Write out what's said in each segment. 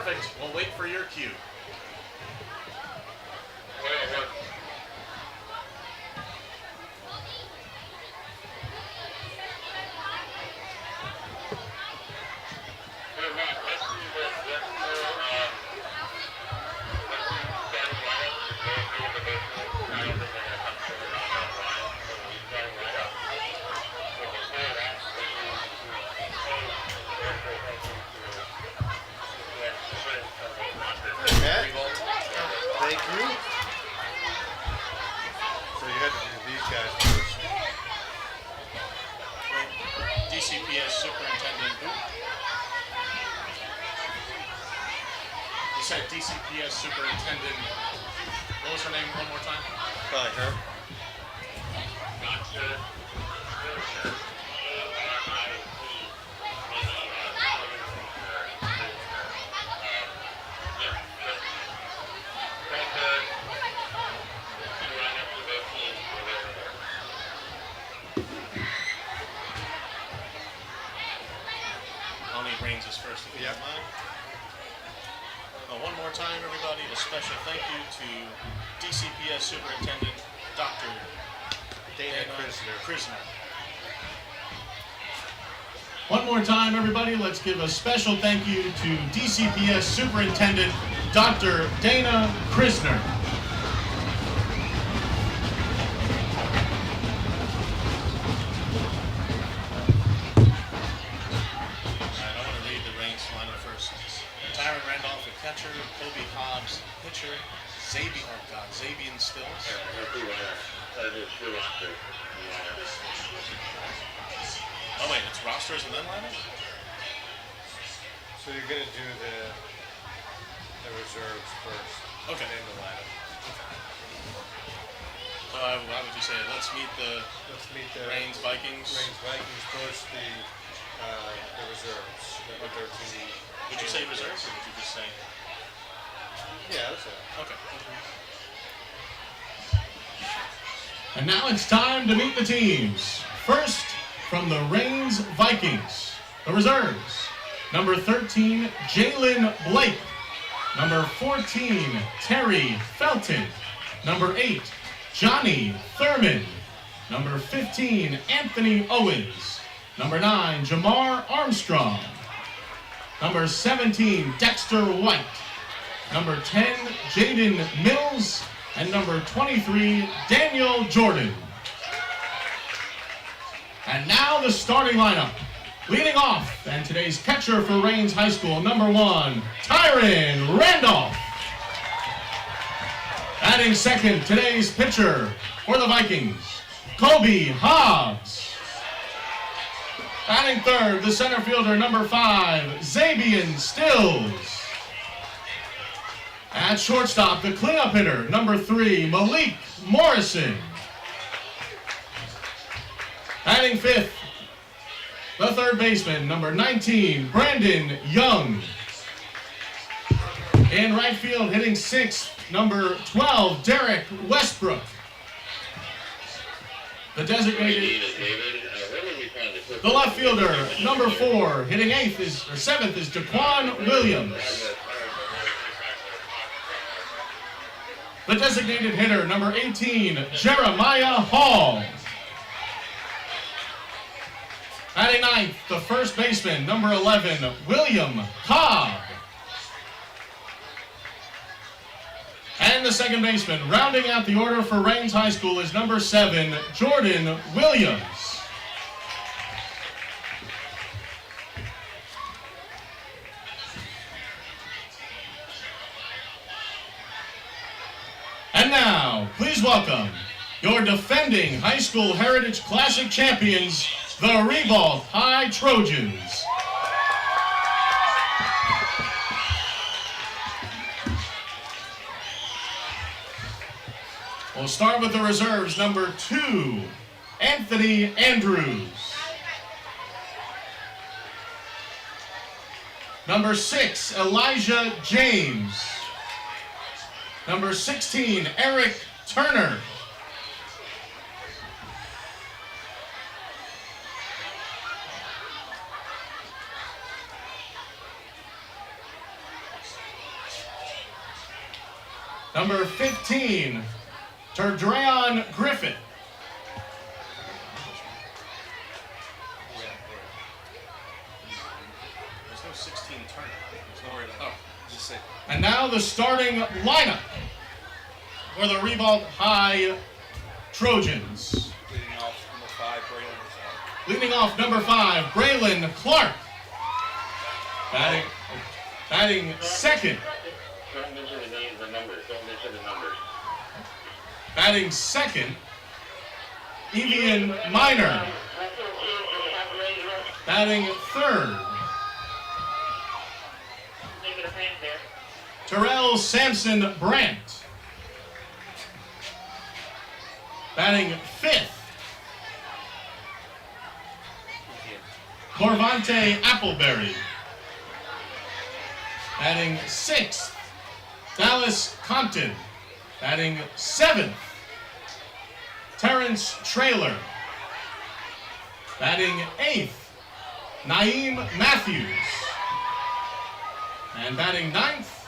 Perfect. We'll wait for your cue. Thank you. So you had to do these guys first. DCPS Superintendent. You said DCPS Superintendent. What was her name one more time? Probably her. Reigns is first, if you don't mind. One more time, everybody, a special thank you to DCPS Superintendent Dr. Dana Krisner. One more time, everybody, let's give a special thank you to DCPS Superintendent Dr. Dana Krisner. Catcher, Kobe Hobbs, pitcher, Zabian Stills. Oh wait, it's rosters and then lineup? So you're gonna do the reserves first. Okay. And then the lineup. How would you say it? Let's meet the Reigns Vikings. Reigns Vikings first, the reserves. The 13. Would you say reserves or would you just say? Yeah, that's it. Okay. And now it's time to meet the teams. First, from the Reigns Vikings, the reserves. Number 13, Jalen Blake. Number 14, Terry Felton. Number 8, Johnny Thurman. Number 15, Anthony Owens. Number 9, Jamar Armstrong. Number 17, Dexter White. Number 10, Jaden Mills. And number 23, Daniel Jordan. And now the starting lineup. Leading off, and today's catcher for Reigns High School, number 1, Tyron Randolph. Batting second, today's pitcher for the Vikings, Kobe Hobbs. Batting third, the center fielder, number 5, Zabian Stills. At shortstop, the cleanup hitter, number 3, Malik Morrison. Batting fifth, the third baseman, number 19, Brandon Young. In right field, hitting sixth, number 12, Derek Westbrook. The designated, the left fielder, number 4, hitting seventh is Jaquan Williams. The designated hitter, number 18, Jeremiah Hall. Batting ninth, the first baseman, number 11, William Cobb. And the second baseman, rounding out the order for Reigns High School, is number 7, Jordan Williams. And now, please welcome your defending High School Heritage Classic champions, the Ribault High Trojans. We'll start with the reserves. Number 2, Anthony Andrews. Number 6, Elijah James. Number 16, Eric Turner. Number 15, Terdreon Griffin. There's no 16 tournament. There's no worry about. Just say. And now the starting lineup for the Ribault High Trojans. Leading off number 5, Braylon Clark. Batting second. Don't mention the numbers. Batting second, Evian Minor. Batting third, Terrell Sampson Brandt. Batting fifth, Corvante Appleberry. Batting sixth, Dallas Compton. Batting seventh, Terrence Traylor. Batting eighth, Naeem Matthews. And batting ninth,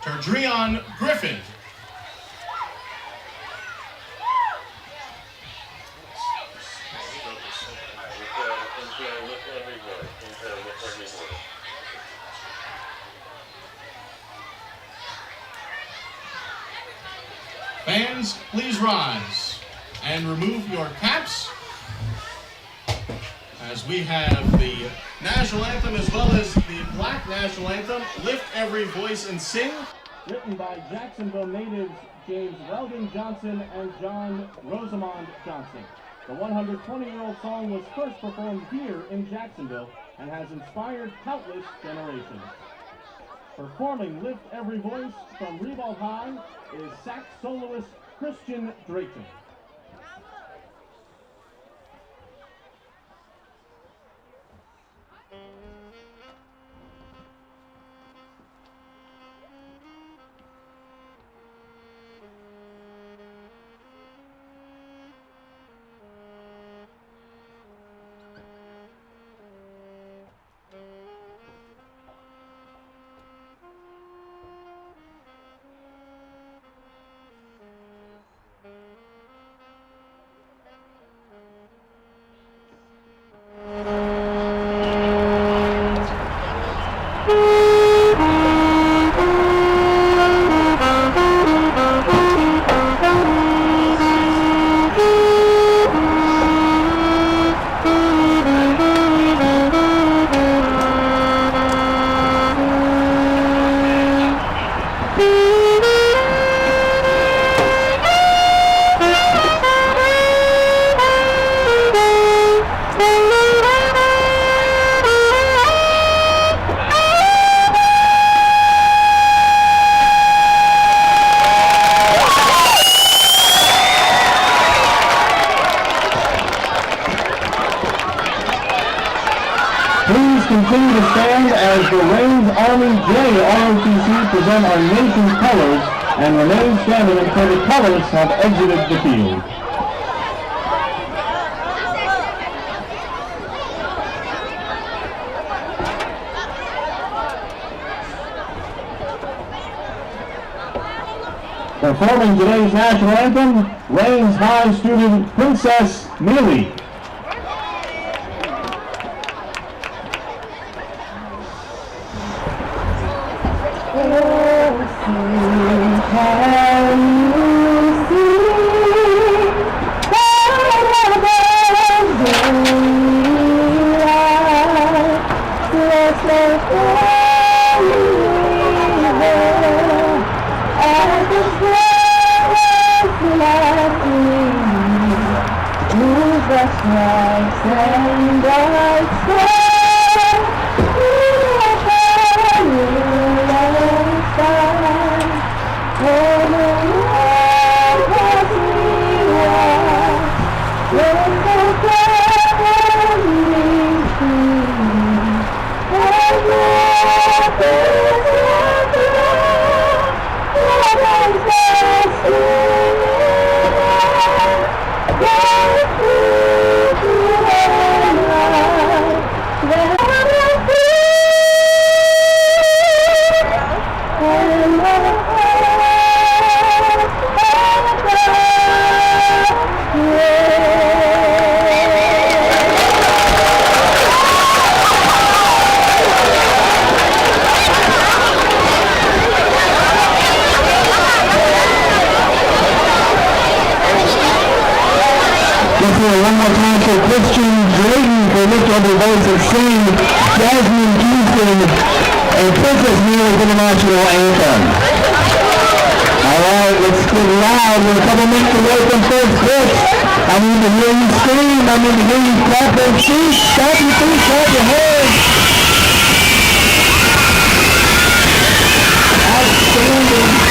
Terdreon Griffin. Fans, please rise and remove your caps as we have the national anthem as well as the Black national anthem, Lift Every Voice and Sing, written by Jacksonville natives James Weldon Johnson and John Rosamond Johnson. The 120-year-old song was first performed here in Jacksonville and has inspired countless generations. Performing Lift Every Voice from Ribault High is sax soloist Christian Drayton. Please continue to stand as the Rains Army JROTC present our nation's colors and remain standing until the colors have exited the field. Performing today's national anthem, Rains High student Princess Neely. players to sing Jasmine Houston and Princess Mary's International Anthem. Alright, let's get loud. We're a couple minutes away from first pitch. I need to hear you scream. I need to hear you clap those feet. Clap your feet, clap your hands. Outstanding.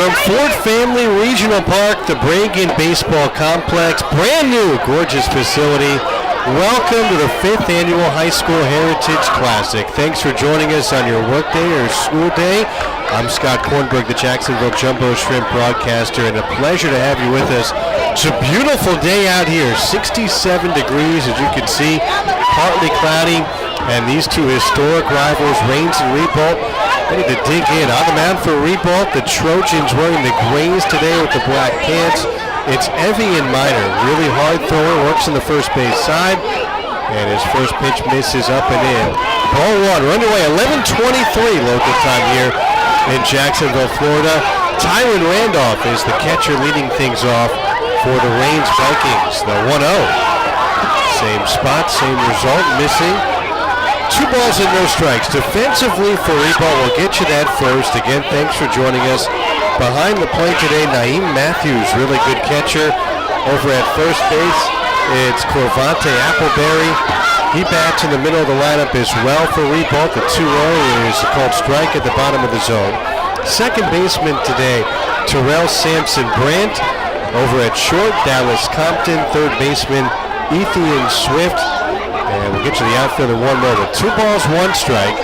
From Fort Family Regional Park, the Bragan Baseball Complex, brand new, gorgeous facility. Welcome to the 5th Annual High School Heritage Classic. Thanks for joining us on your workday or school day. I'm Scott Kornberg, the Jacksonville Jumbo Shrimp broadcaster, and a pleasure to have you with us. It's a beautiful day out here, 67 degrees, as you can see, partly cloudy, and these two historic rivals, Rains and Ribault, ready to dig in. On the mound for Ribault, the Trojans wearing the grays today with the black pants. It's Evian Minor, really hard thrower, works on the first base side, and his first pitch misses up and in. Ball one, we're underway, 11:23 local time here in Jacksonville, Florida. Tyron Randolph is the catcher leading things off for the Rains Vikings, the 1-0. Same spot, same result, missing. 2 balls and no strikes. Defensively for Ribault, we'll get you that first. Again, thanks for joining us. Behind the plate today, Naeem Matthews, really good catcher. Over at first base, it's Corvante Appleberry. He bats in the middle of the lineup as well for Ribault. The 2-0 is called strike at the bottom of the zone. Second baseman today, Terrell Sampson Brandt. Over at short, Dallas Compton. Third baseman, Ethan Swift. And we'll get to the outfield in one moment. 2 balls, 1 strike.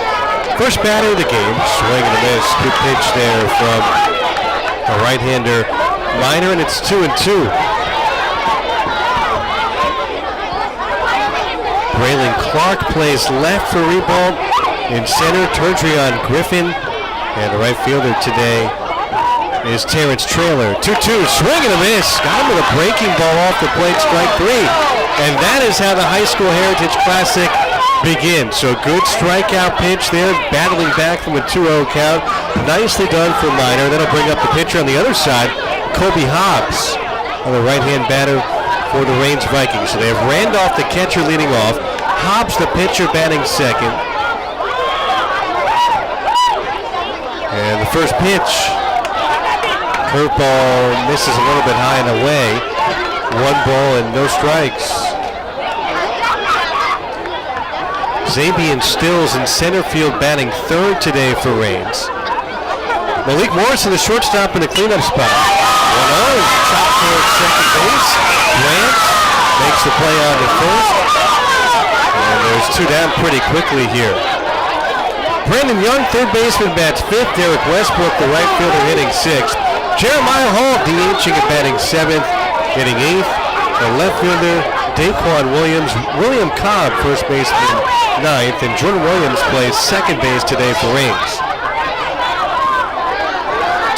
First batter of the game, swing and a miss. Good pitch there from a right-hander, Minor, and it's 2-2. Braylon Clark plays left for Ribault. In center, Turdrion Griffin. And the right fielder today is Terrence Traylor. 2-2, swing and a miss. Got him with a breaking ball off the plate, strike 3. And that is how the High School Heritage Classic begins. So good strikeout pitch there, battling back from a 2-0 count. Nicely done for Minor. That'll bring up the pitcher on the other side, Kobe Hobbs, on the right-hand batter for the Rains Vikings. So they have Randolph, the catcher, leading off. Hobbs, the pitcher, batting second. And the first pitch, curveball misses a little bit high and away. 1 ball and no strikes. Zabian Stills in center field, batting third today for Rains. Malik Morrison, the shortstop, in the cleanup spot. 1-0, chopped towards second base. Grant makes the play on to first. And there's 2 down pretty quickly here. Brandon Young, third baseman, bats 5th. Derek Westbrook, the right fielder, hitting 6th. Jeremiah Hall, DHing and batting 7th, hitting 8th. The left fielder, Daquan Williams. William Cobb, first baseman, 9th. And Jordan Williams plays second base today for Rains.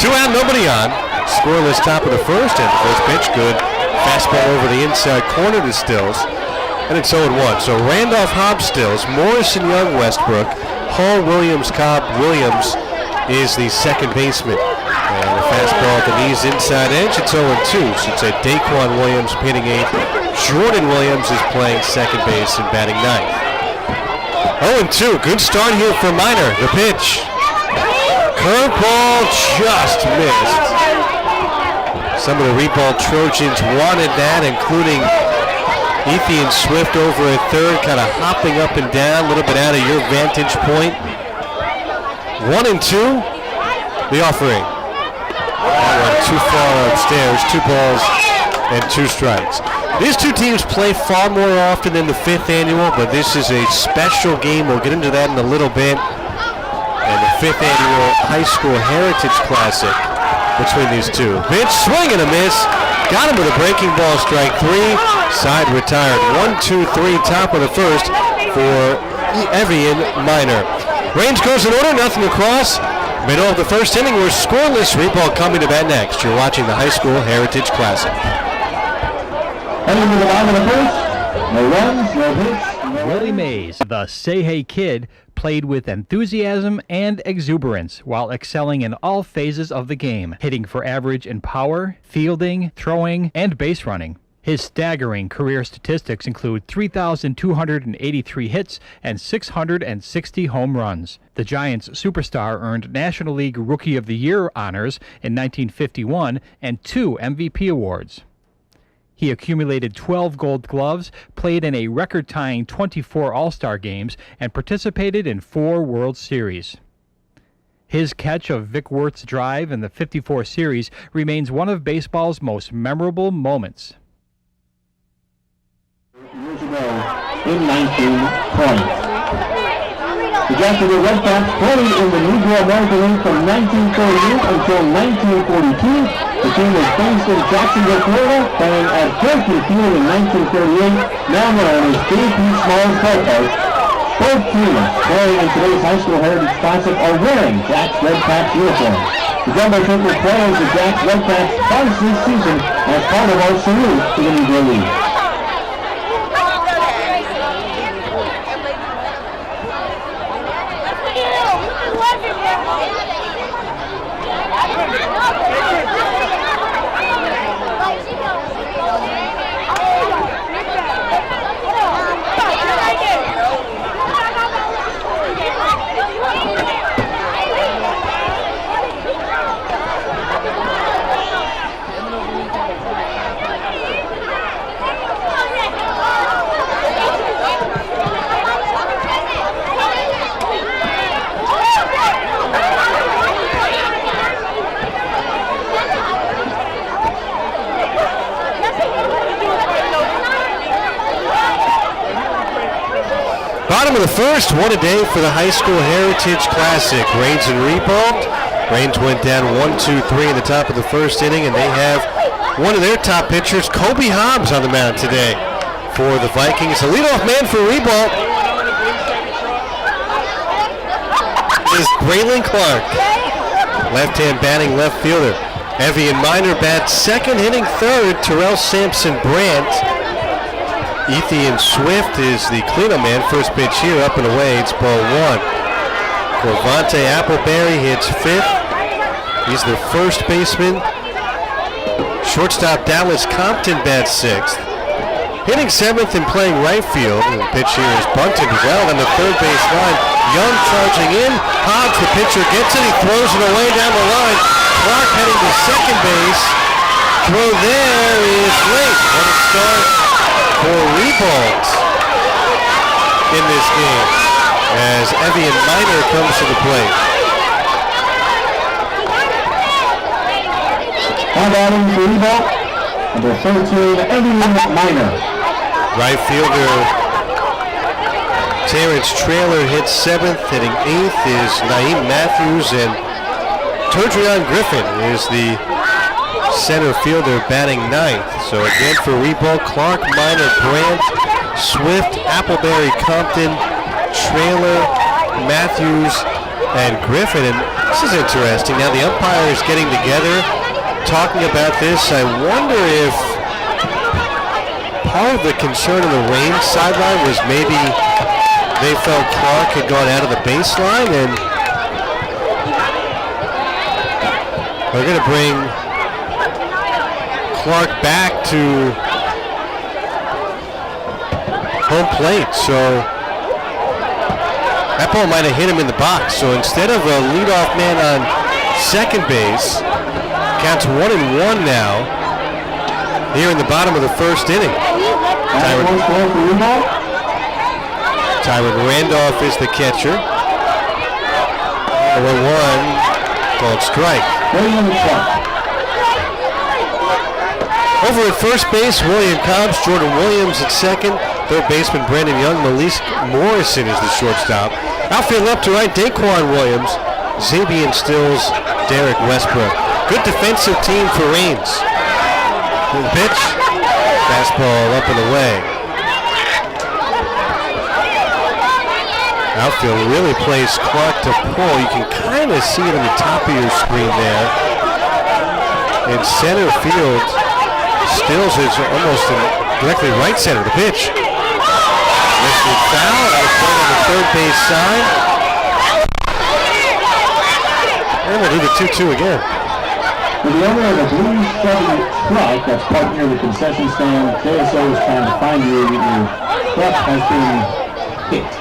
2 out, nobody on. Scoreless top of the first, and the first pitch good. Fastball over the inside corner to Stills. And it's 0-1. So Randolph, Hobbs, Stills, Morrison, Young, Westbrook, Hall, Williams, Cobb. Williams is the second baseman. And the fastball at the knees, inside edge. It's 0-2. So it's a Daquan Williams hitting 8th. Jordan Williams is playing second base and batting 9th. 0-2. Good start here for Minor. The pitch. Curveball just missed. Some of the Ribault Trojans wanted that, including Ethan Swift over at third, kind of hopping up and down, a little bit out of your vantage point. 1-2. The offering. That went too far upstairs. 2 balls and 2 strikes. These 2 teams play far more often than the 5th annual, but this is a special game. We'll get into that in a little bit. And the 5th annual High School Heritage Classic between these 2. Pitch, swing and a miss. Got him with a breaking ball, strike 3. Side retired. 1-2-3, top of the first for Evian Minor. Rains goes in order, nothing across. Middle of the first inning, we're scoreless. Ribault coming to bat next. You're watching the High School Heritage Classic. Heading to the bottom of the first. No runs, no hits. Willie Mays, the Say Hey Kid, played with enthusiasm and exuberance while excelling in all phases of the game, hitting for average in power, fielding, throwing, and base running. His staggering career statistics include 3,283 hits and 660 home runs. The Giants' superstar earned National League Rookie of the Year honors in 1951 and 2 MVP awards. He accumulated 12 Gold Gloves, played in a record-tying 24 All-Star games, and participated in 4 World Series. His catch of Vic Wirth's drive in the 54 series remains one of baseball's most memorable moments. Years ago in 1920. The Jacksonville Red Caps played in the Negro American League from 1938 until 1942. The team was based in Jacksonville, Florida, playing at Turkey Field in 1938, now known as J.P. Smalls Ballpark. Both teams playing in today's High School Heritage Classic are wearing Jack's Red Caps uniforms. The Jumbo Shrimp will play as the Jack's Red Caps twice this season as part of our salute to the Negro League. Bottom of the first, one a day for the High School Heritage Classic. Rains and Ribault. Rains went down 1-2-3 in the top of the first inning, and they have one of their top pitchers, Kobe Hobbs, on the mound today for the Vikings. The leadoff man for Ribault is Braylon Clark. Left-hand batting left fielder. Evian Minor bats second, hitting third. Terrell Sampson Brandt. Ethan Swift is the cleanup man. First pitch here, up and away. It's ball one. Corvante Appleberry hits fifth. He's the first baseman. Shortstop Dallas Compton bats sixth. Hitting seventh and playing right field. And the pitch here is bunted well on the third base line. Young charging in. Hobbs, the pitcher, gets it. He throws it away down the line. Clark heading to second base. Throw there is late. And it starts for Ribault in this game as Evian Minor comes to the plate. Now batting for Ribault, number 13, Evian Minor. Right fielder Terrence Traylor hits seventh, hitting eighth is Naeem Matthews, and Turdrion Griffin is the center fielder batting ninth. So again for Ribault, Clark, Minor, Brandt, Swift, Appleberry, Compton, Traylor, Matthews, and Griffin. And this is interesting. Now the umpire is getting together, talking about this. I wonder if part of the concern of the Rains sideline was maybe they felt Clark had gone out of the baseline, and they're going to bring Clark back to home plate. So that ball might have hit him in the box. So instead of a leadoff man on second base, counts 1-1 now here in the bottom of the first inning. Tyron Randolph is the catcher. 0-1, called strike. Over at first base, William Cobbs, Jordan Williams at second. Third baseman Brandon Young, Melise Morrison is the shortstop. Outfield up to right, Daquan Williams, Xavier Stills, Derek Westbrook. Good defensive team for Rains. Good pitch, fastball up and away. Outfield really plays Clark to pull. You can kind of see it on the top of your screen there. In center field, Stills is almost in directly right center. The pitch. Lifted foul out of play on the third base side. And we'll do the 2-2 again. For the owner of the Blue Chevy truck that's parked near the concession stand, KSO is trying to find you. Your truck has been hit.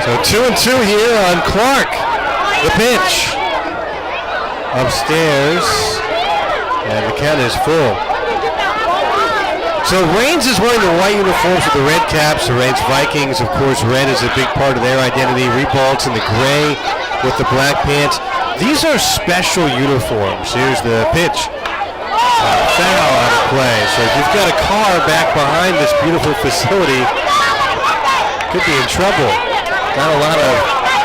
So 2-2 here on Clark. The pitch. Upstairs. And the count is full. So Reigns is wearing the white uniforms with the red caps. The Reigns Vikings, of course, red is a big part of their identity. Ribault's in the gray with the black pants. These are special uniforms. Here's the pitch. Foul on the play. So if you've got a car back behind this beautiful facility, could be in trouble. Not a lot of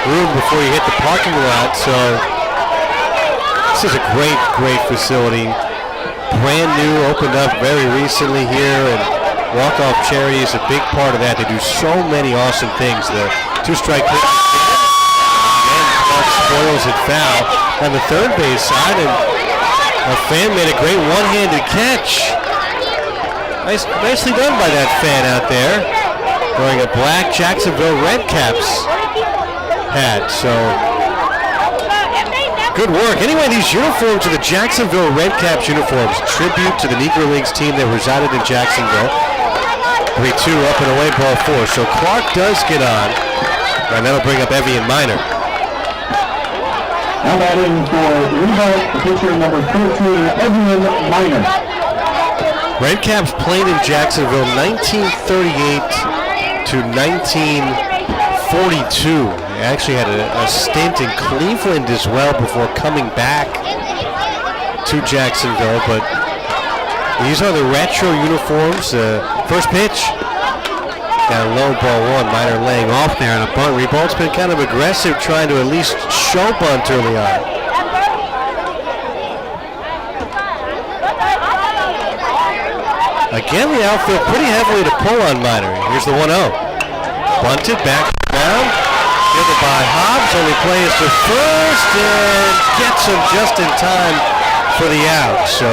room before you hit the parking lot. So this is a great, great facility. Brand new, opened up very recently here, and Walk Off Charities is a big part of that. They do so many awesome things. The two-strike pitch, and Clark spoils it foul on the third base side, and a fan made a great one-handed catch. Nicely done by that fan out there, wearing a black Jacksonville Redcaps hat. So good work. Anyway, these uniforms are the Jacksonville Redcaps uniforms, tribute to the Negro Leagues team that resided in Jacksonville. 3-2 up and away, ball 4. So Clark does get on, and that'll bring up Evian Minor. Now batting for Ribault, the pitcher number 13, Evian Minor. Redcaps played in Jacksonville 1938 to 1942. They actually had a stint in Cleveland as well before coming back to Jacksonville, but these are the retro uniforms. First pitch, down low, ball 1. Minor laying off there on a bunt. Ribault's been kind of aggressive, trying to at least show bunt early on. Again, the outfield pretty heavily to pull on Minor. Here's the 1-0. Bunted back down. Fielded by Hobbs. Only play is to first and gets him just in time for the out. So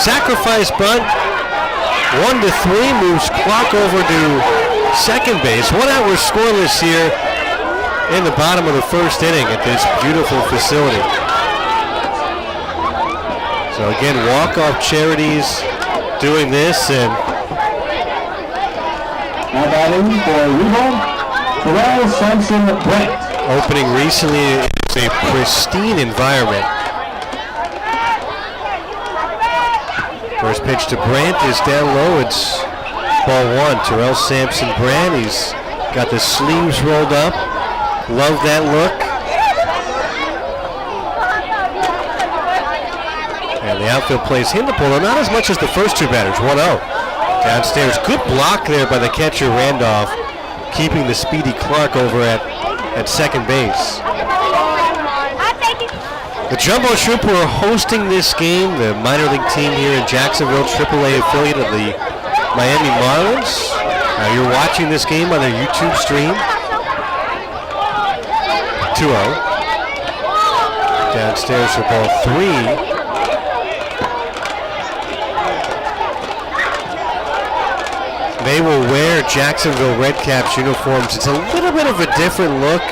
sacrifice bunt. 1-3 moves Clark over to second base. 1 out, we're scoreless here in the bottom of the first inning at this beautiful facility. So again, Walk Off Charities doing this, and now batting for Ribault, Terrell Sampson Brett. Opening recently, it's a pristine environment. First pitch to Brandt is down low. It's ball 1. Terrell Sampson Brandt. He's got the sleeves rolled up. Love that look. And the outfield plays him to pull, not as much as the first two batters. 1-0. Downstairs, good block there by the catcher Randolph, keeping the speedy Clark over at second base. The Jumbo Shrimp are hosting this game, the minor league team here in Jacksonville, AAA affiliate of the Miami Marlins. You're watching this game on their YouTube stream. 2-0. Downstairs for ball 3. They will wear Jacksonville Redcaps uniforms. It's a little bit of a different look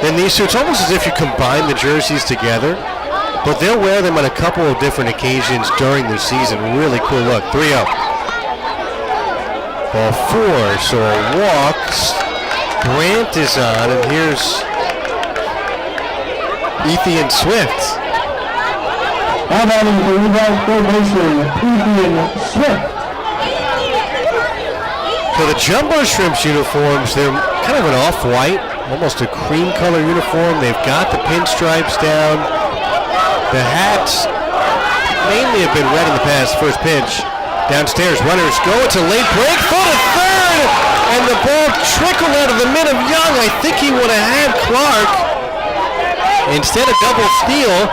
than these two. It's almost as if you combine the jerseys together, but they'll wear them on a couple of different occasions during the season. Really cool look. 3-0. Ball 4, so a walk. Brandt is on, and here's Ethan Swift. Now batting for Ribault, third baseman Ethan Swift. So the Jumbo Shrimps uniforms, they're kind of an off-white, almost a cream color uniform. They've got the pinstripes down. The hats mainly have been red in the past. First pitch, downstairs, runners go. It's a late break, throw to third, and the ball trickled out of the mitt of Young. I think he would have had Clark. Instead of double steal,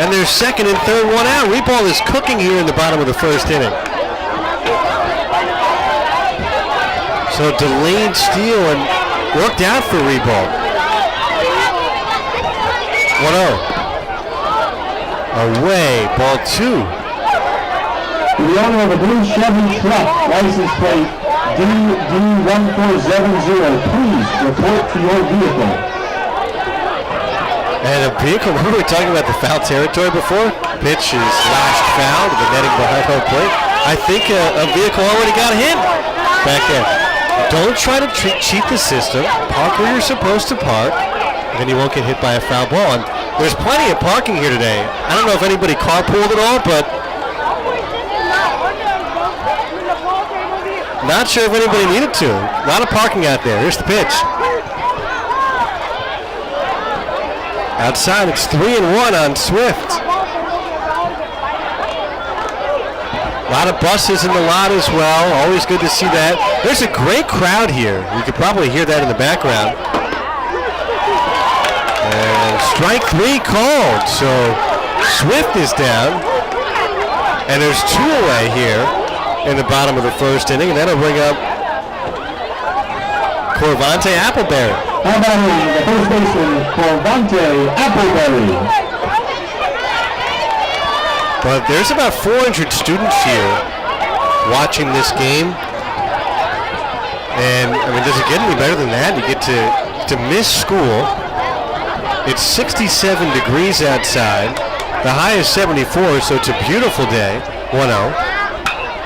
and there's second and third, 1 out. Ribault is cooking here in the bottom of the first inning. So delayed steal and worked out for Ribault. 1-0. Away, ball 2. The owner of a blue Chevy truck, license plate DD1470, please report to your vehicle. And a vehicle, remember we were talking about the foul territory before? Pitch is lashed foul to the netting behind home plate. I think a vehicle already got hit back there. Don't try to cheat the system. Park where you're supposed to park, and then you won't get hit by a foul ball. And there's plenty of parking here today. I don't know if anybody carpooled at all, but Not sure if anybody needed to. A lot of parking out there. Here's the pitch. Outside, it's 3-1 on Swift. A lot of buses in the lot as well. Always good to see that. There's a great crowd here. You could probably hear that in the background. And strike 3 called. So Swift is down. And there's 2 away here in the bottom of the first inning. And that'll bring up Corvante Appleberry. How about the first baseman, Corvante Appleberry? But there's about 400 students here watching this game. And, I mean, does it get any better than that? You get to miss school. It's 67 degrees outside. The high is 74, so it's a beautiful day. 1-0.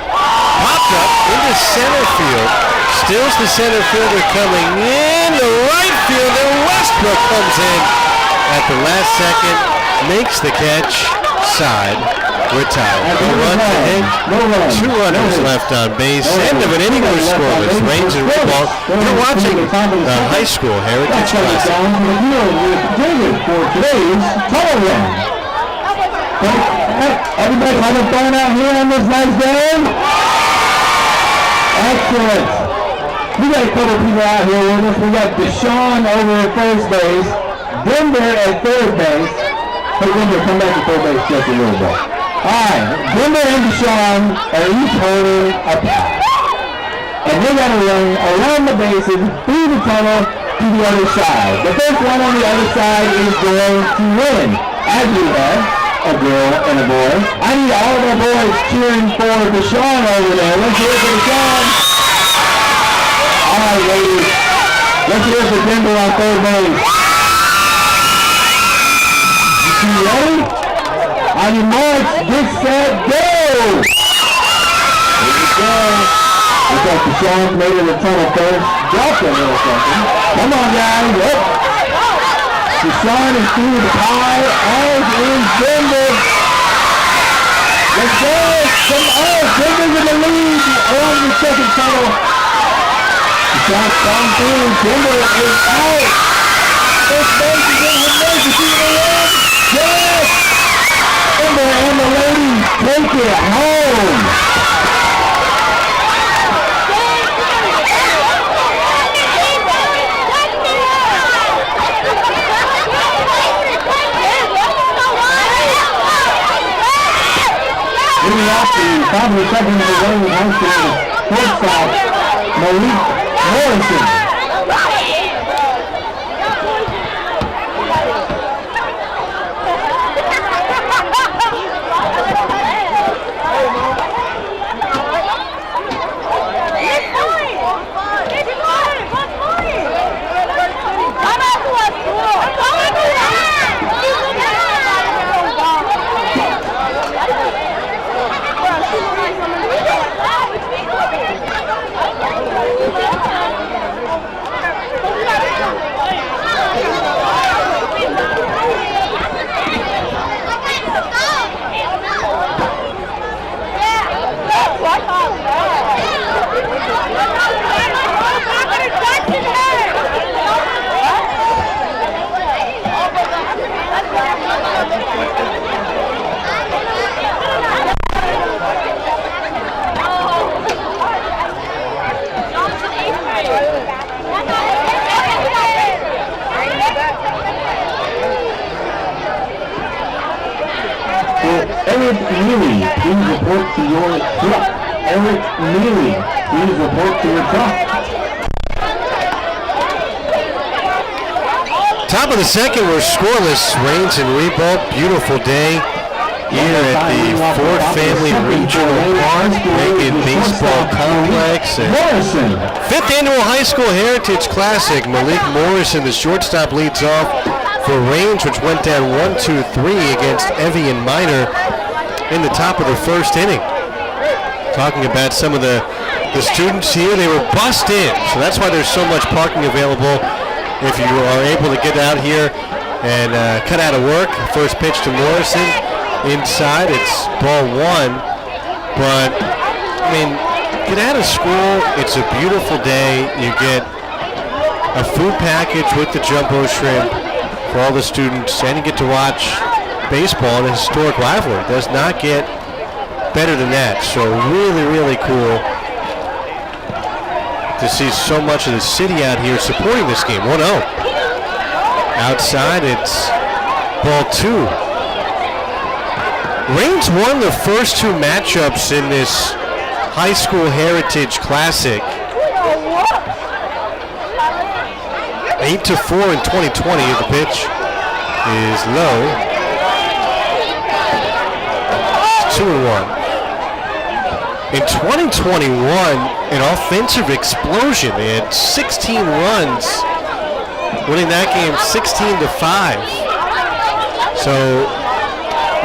Popped up into center field. Stills the center fielder coming in. The right fielder, Westbrook, comes in at the last second. Makes the catch. Side. Retired. No run to hit. 2 runners left on base. End of an inning was scoreless. Reigns and Ribault. You're watching the high school Heritage Classic. For today's title run. Everybody having fun out here on this nice day? Excellent. We got a couple people out here with us. We got Deshaun over at first base, Denver at third base. Hey, Denver, come back to third base just a little bit. Alright, Denver and Deshaun are each holding a pass. And they got to run around the bases, through the tunnel, to the other side. The first one on the other side is going to win. As we have a girl and a boy. I need all of our boys cheering for Deshaun over there. Let's hear it for Deshaun. Alright, ladies. Let's hear it for Denver on third base. You ready? On your marks, get set, go! Here we go. Looks like Deshaun made it a tunnel first. Dropped a little something. Come on, guys. Yep. Deshaun is through the pie. As is Denver. Let's go. Denver's in the lead on the second tunnel. Deshaun's gone through. Denver is out. First base is in her nose. Is he going to win? Yes! Denver and the ladies take it home. Leading off the top of the second of the Bragan High School shortstop, Malik Morrison. Eric Neely, please report to your truck. Eric Neely, please report to your truck. Top of the second, we're scoreless. Reigns and Ribault. Beautiful day here at the Ford Family Regional Park, Bragan Baseball Complex. Fifth annual High School Heritage Classic. Malik Morrison, the shortstop, leads off for Reigns, which went down 1-2-3 against Evian Minor in the top of the first inning. Talking about some of the students here, they were bussed in, so that's why there's so much parking available. If you are able to get out here and cut out of work, first pitch to Morrison. Inside, it's ball one. But, I mean, get out of school. It's a beautiful day. You get a food package with the Jumbo Shrimp for all the students, and you get to watch baseball in a historic rivalry. It does not get better than that. So really, really cool to see so much of the city out here supporting this game. 1-0. Outside, it's ball 2. Reigns won the first 2 matchups in this High School Heritage Classic. 8-4 in 2020. The pitch is low. It's 2-1. In 2021, an offensive explosion. They had 16 runs, winning that game 16-5. So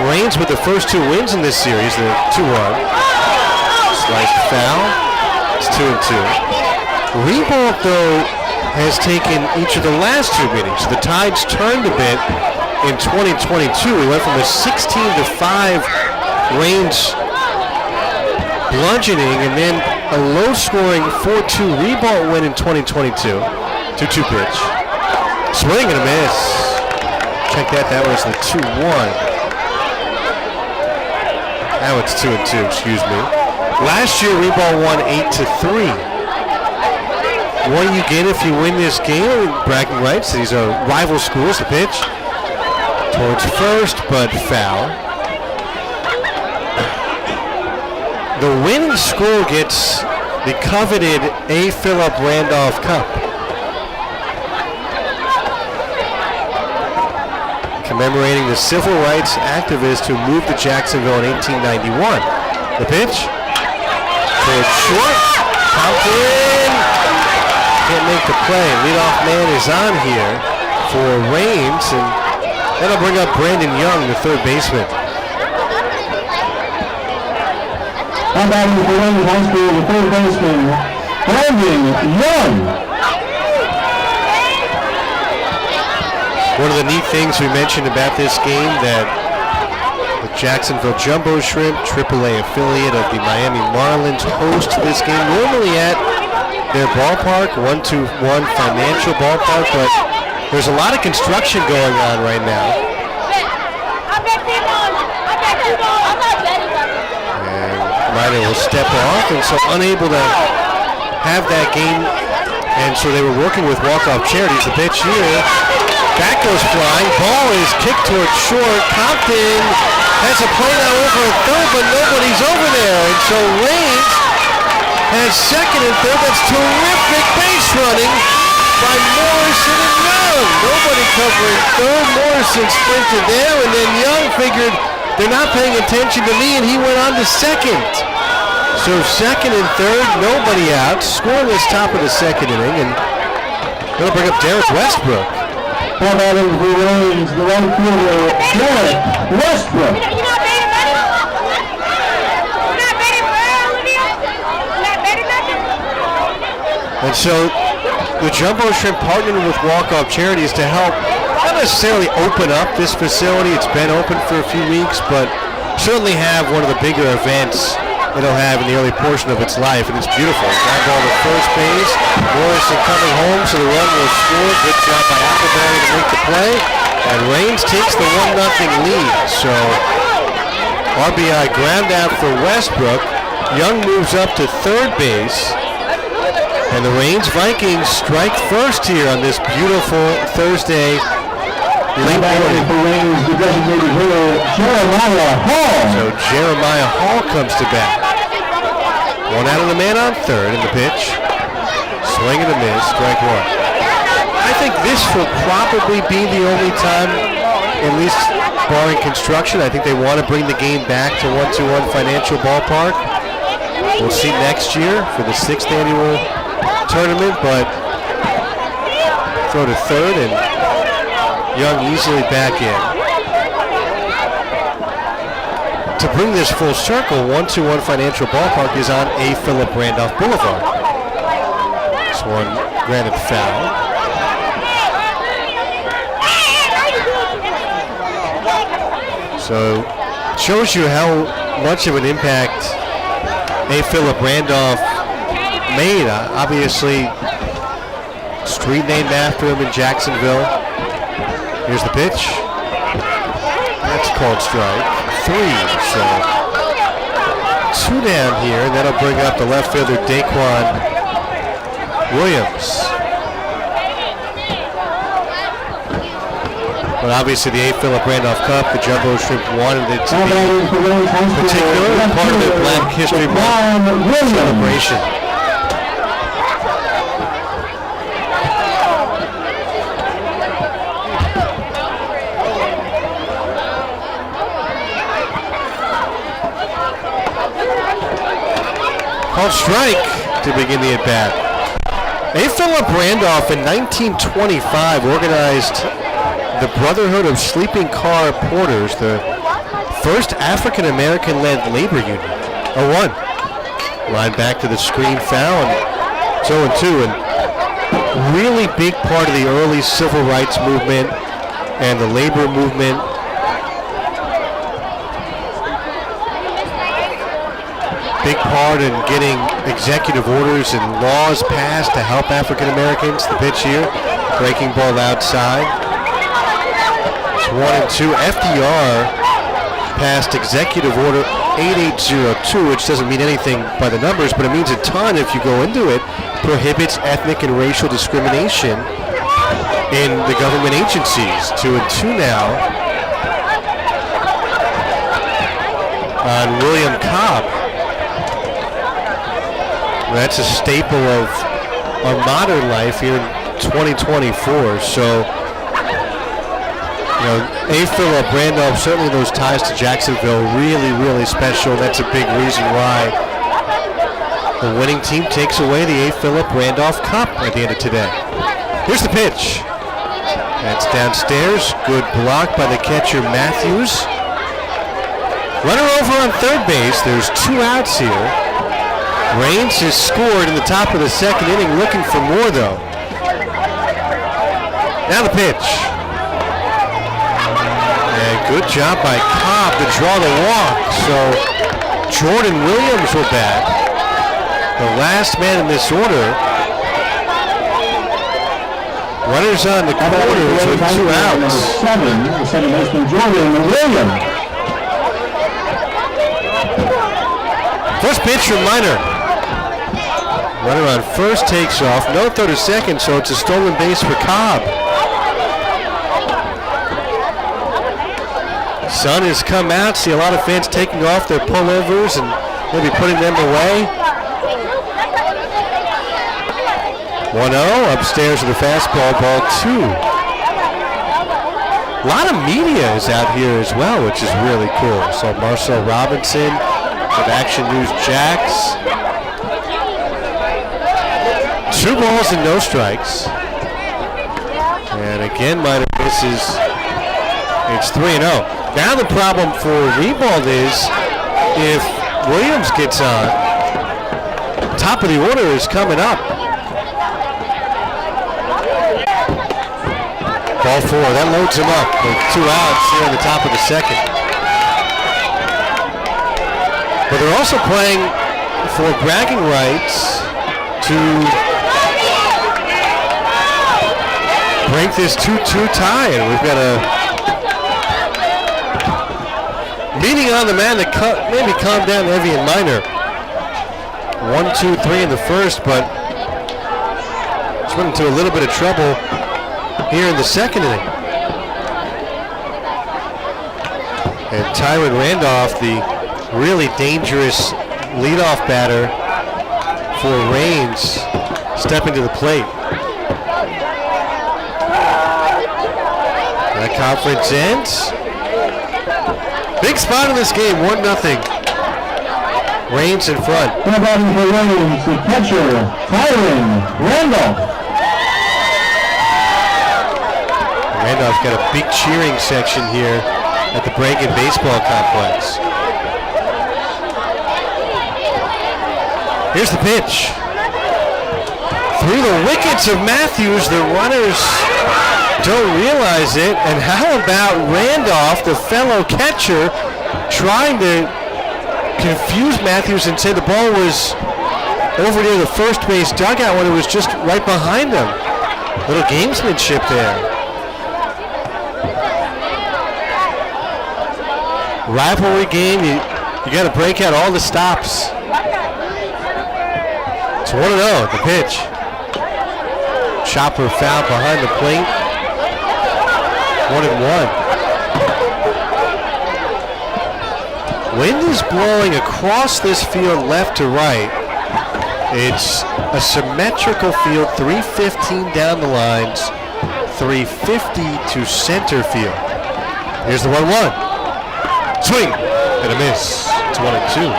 Reigns with the first 2 wins in this series, the 2-1. Sliced foul. It's 2-2. Ribault, though, has taken each of the last 2 meetings. The tides turned a bit in 2022. We went from a 16-5 Reigns bludgeoning, and then a low-scoring 4-2 Ribault win in 2022. 2-2 pitch. Swing and a miss. Check that. That was the 2-1. Now it's 2-2. Excuse me. Last year, Ribault won 8-3. What do you get if you win this game? Bragging rights. These are rival schools. The pitch towards first, but foul. The winning school gets the coveted A. Philip Randolph Cup. Commemorating the civil rights activists who moved to Jacksonville in 1891. The pitch towards short. Compton can't make the play. Leadoff man is on here for Reigns, and that'll bring up Brandon Young, the third baseman. How about the Reigns High School, the third baseman, Brandon Young. One of the neat things we mentioned about this game, that the Jacksonville Jumbo Shrimp, AAA affiliate of the Miami Marlins, host this game normally at their ballpark, 121 Financial Ballpark, but there's a lot of construction going on right now. Minor will step off, and so unable to have that game, and so they were working with Walk Off Charities. The pitch here, back goes flying, ball is kicked towards short. Compton has a play now over at third, but nobody's over there, and so Reigns has second and third. That's terrific base running by Morrison and Young. Nobody covering third. Morrison sprinted there, and then Young figured they're not paying attention to me, and he went on to second. So second and third, nobody out. Scoreless top of the second inning, and that'll bring up Derek Westbrook. How about it for Reigns, the right fielder, Derek Westbrook. And so the Jumbo Shrimp partnered with Walk Off Charities to help not necessarily open up this facility. It's been open for a few weeks, but certainly have one of the bigger events it'll have in the early portion of its life, and it's beautiful. Ground ball to first base. Morrison coming home, so the run will score. Good job by Appleberry to make the play, and Reigns takes the 1-0 lead. So RBI ground out for Westbrook. Young moves up to third base. And the Reigns Vikings strike first here on this beautiful Thursday late morning. For Reigns, the designated hitter, Jeremiah Hall. So Jeremiah Hall comes to bat. One out of the man on third in the pitch. Swing and a miss, strike one. I think this will probably be the only time, at least barring construction. I think they want to bring the game back to 121 Financial Ballpark. We'll see next year for the 6th annual tournament, but throw to third, and Young easily back in. To bring this full circle, 121 Financial Ballpark is on A. Philip Randolph Boulevard. This one granted foul. So it shows you how much of an impact A. Philip Randolph made. Obviously, street named after him in Jacksonville. Here's the pitch. That's called strike 3. So 2 down here, and that'll bring up the left fielder Daquan Williams. But obviously the A. Philip Randolph Cup, the Jumbo Shrimp wanted it to be particular part of their Black History Month celebration. Called strike to begin the at-bat. A. Philip Randolph in 1925 organized the Brotherhood of Sleeping Car Porters, the first African-American-led labor union. 0-1. Line back to the screen, foul, and 0-2. And really big part of the early civil rights movement and the labor movement. Big part in getting executive orders and laws passed to help African Americans. The pitch here, breaking ball outside. It's 1-2. FDR passed Executive Order 8802, which doesn't mean anything by the numbers, but it means a ton if you go into it. Prohibits ethnic and racial discrimination in the government agencies. 2-2 now on William Cobb. That's a staple of our modern life here in 2024. So, A. Philip Randolph, certainly those ties to Jacksonville, really, really special. That's a big reason why the winning team takes away the A. Philip Randolph Cup at the end of today. Here's the pitch. That's downstairs. Good block by the catcher, Matthews. Runner over on third base. There's 2 outs here. Raines has scored in the top of the second inning, looking for more though. Now the pitch. And good job by Cobb to draw the walk. So Jordan Williams will bat. The last man in this order. Runners on the corners with 2 outs. 7, the second baseman Jordan Williams. First pitch from Minor. Runner on first takes off. No throw to second, so it's a stolen base for Cobb. Sun has come out. See a lot of fans taking off their pullovers and maybe putting them away. 1-0 upstairs with a fastball, ball 2. A lot of media is out here as well, which is really cool. So Marcel Robinson of Action News Jax. 2 balls and no strikes. And again, Minor misses. It's 3-0. Now the problem for Ribault is if Williams gets on, top of the order is coming up. Ball 4, that loads him up with 2 outs here in the top of the second. But they're also playing for bragging rights to break this 2-2 tie, and we've got a meeting on the man that maybe calmed down Evie and Minor. 1-2-3 in the first, but it's run into a little bit of trouble here in the second inning. And Tyron Randolph, the really dangerous leadoff batter for Raines, stepping to the plate. That conference ends. Big spot in this game, 1-0. Raines in front. Now batting for Raines, the catcher, Tyron Randolph. Randolph's got a big cheering section here at the Bragan Baseball Complex. Here's the pitch. Through the wickets of Matthews, the runners don't realize it. And how about Randolph, the fellow catcher, trying to confused Matthews and said the ball was over near the first base dugout when it was just right behind them. Little gamesmanship there. Rivalry game, you got to break out all the stops. It's 1-0, the pitch. Chopper foul behind the plate. 1-1. Wind is blowing across this field left to right. It's a symmetrical field, 315 down the lines, 350 to center field. Here's the 1-1. Swing and a miss. It's 1-2.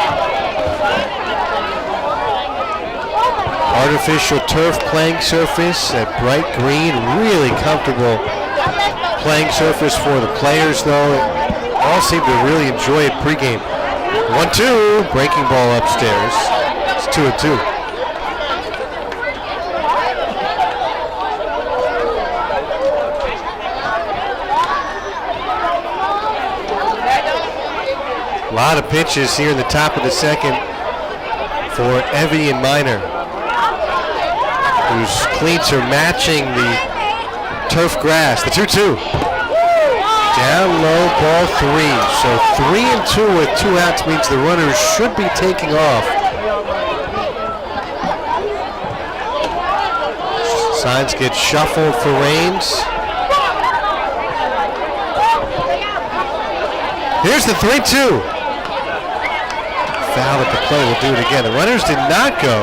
Artificial turf playing surface at bright green, really comfortable playing surface for the players though. All seem to really enjoy it pregame. 1-2, breaking ball upstairs. It's 2-2. A lot of pitches here in the top of the second for Evian Minor, whose cleats are matching the turf grass. The 2-2. Down low, ball 3. So 3-2 with 2 outs means the runners should be taking off. Signs get shuffled for Rains. Here's the 3-2. Foul at the plate, will do it again. The runners did not go.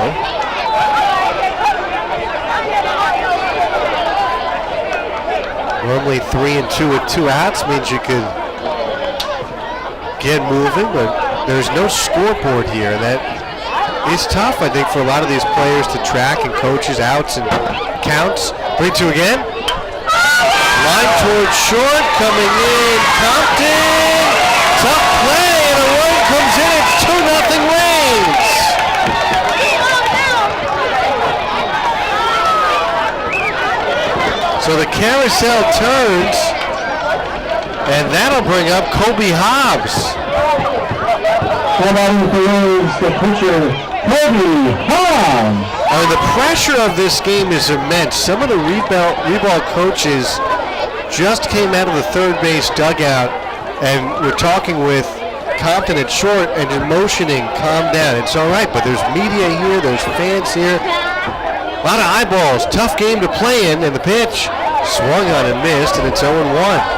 Normally 3-2 with 2 outs means you could get moving, but there's no scoreboard here. That is tough, I think, for a lot of these players to track and coaches outs and counts. 3-2 again. Line towards short, coming in, Compton. Tough play, and a run comes in. It's 2-0 Rains. So the carousel turns, and that'll bring up Kobe Hobbs. Coming for Rains, the pitcher, Kobe Hobbs. The pressure of this game is immense. Some of the Ribault coaches just came out of the third base dugout and we're talking with Compton at short and just motioning, calm down. It's all right, but there's media here, there's fans here. A lot of eyeballs, tough game to play in, and the pitch swung on and missed, and it's 0-1.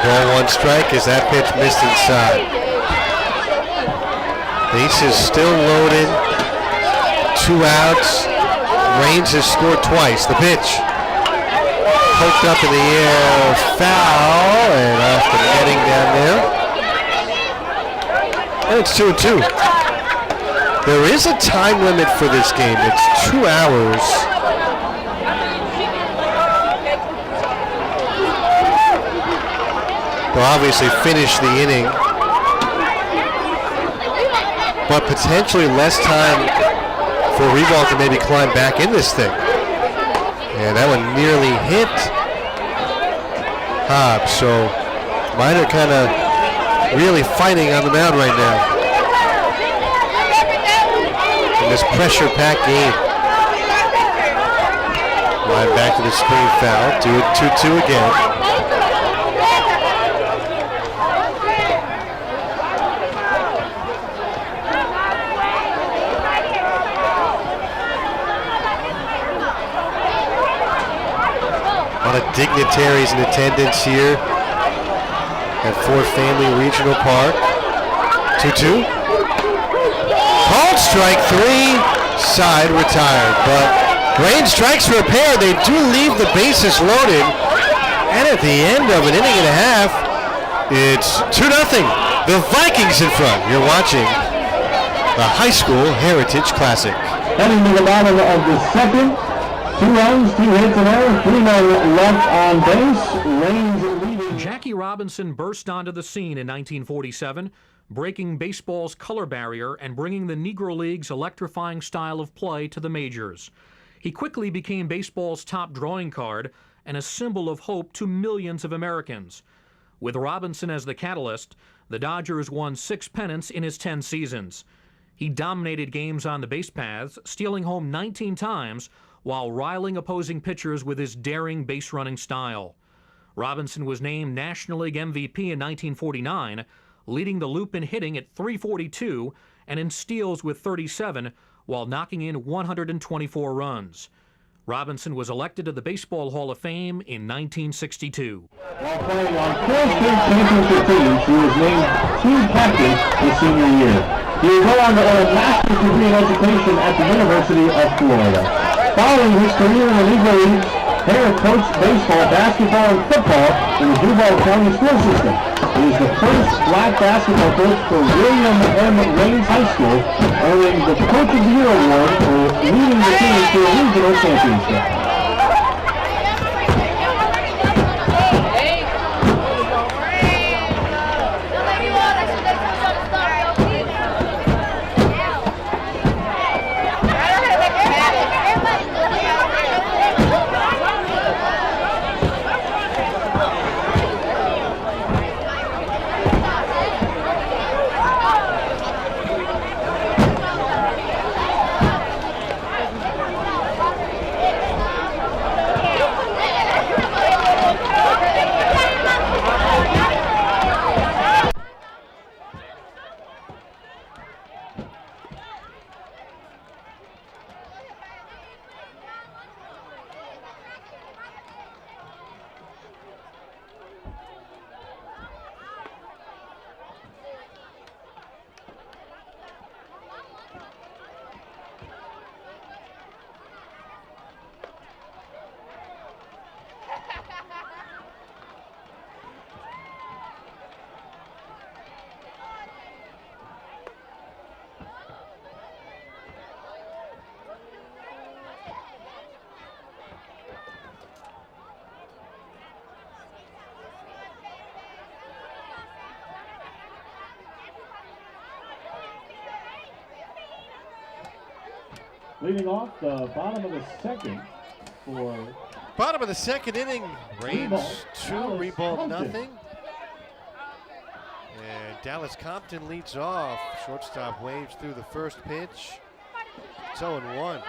Ball 1 strike as that pitch missed inside. Bases still loaded. 2 outs. Rains has scored twice. The pitch. Poked up in the air. Foul. And off the netting down there. And it's 2-2. There is a time limit for this game. It's 2 hours. They'll obviously finish the inning, but potentially less time for Ribault to maybe climb back in this thing. And that one nearly hit Hobbs, so Minor kind of really fighting on the mound right now in this pressure-packed game. Line back to the screen foul, do it 2-2 again. Dignitaries in attendance here at Fort Family Regional Park. 2-2. Called strike 3, side retired, but Rain strikes for a pair. They do leave the bases loaded, and at the end of an inning and a half, it's 2-0. The Vikings in front. You're watching the High School Heritage Classic. Heading to the bottom of the second. 2 runs, 2 hits, and error, 3 men left on base. Rains leading. Jackie Robinson burst onto the scene in 1947 breaking baseball's color barrier and bringing the Negro League's electrifying style of play to the majors. He quickly became baseball's top drawing card and a symbol of hope to millions of Americans. With Robinson as the catalyst, the Dodgers won 6 pennants in his 10 seasons. He dominated games on the base paths, stealing home 19 times while riling opposing pitchers with his daring base-running style. Robinson was named National League MVP in 1949, leading the Loop in hitting at .342 and in steals with 37 while knocking in 124 runs. Robinson was elected to the Baseball Hall of Fame in 1962. While playing on 4 state championship teams, he was named team captain his senior year. He would go on to earn a master's degree in education at the University of Florida. Following his career in the Negro Leagues, Hare coached baseball, basketball, and football in the Duval County school system. He is the first black basketball coach for William M. Raines High School, earning the Coach of the Year award for leading the team to a regional championship. Leading off the bottom of the second for Bottom of the second inning, Raines 2, Ribault nothing. And Dallas Compton leads off. Shortstop waves through the first pitch. It's 0-1.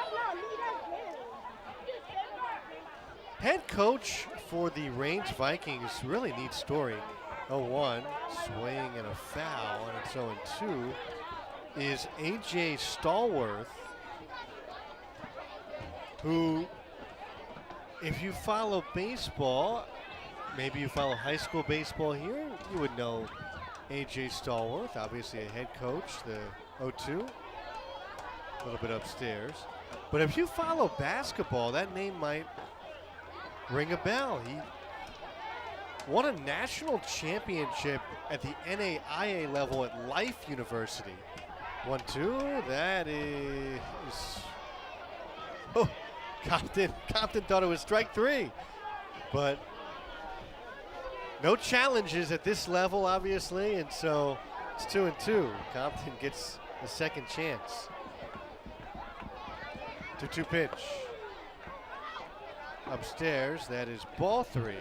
Head coach for the Raines Vikings, really neat story. 0-1, swing and a foul, and it's 0-2, is A.J. Stallworth, who, if you follow baseball, maybe you follow high school baseball here, you would know A.J. Stallworth, obviously a head coach, the 0-2, a little bit upstairs. But if you follow basketball, that name might ring a bell. He won a national championship at the NAIA level at Life University. 1-2, that is, oh, Compton thought it was strike 3, but no challenges at this level, obviously, and so it's 2-2. Compton gets a second chance. 2-2 pitch. Upstairs, that is ball 3.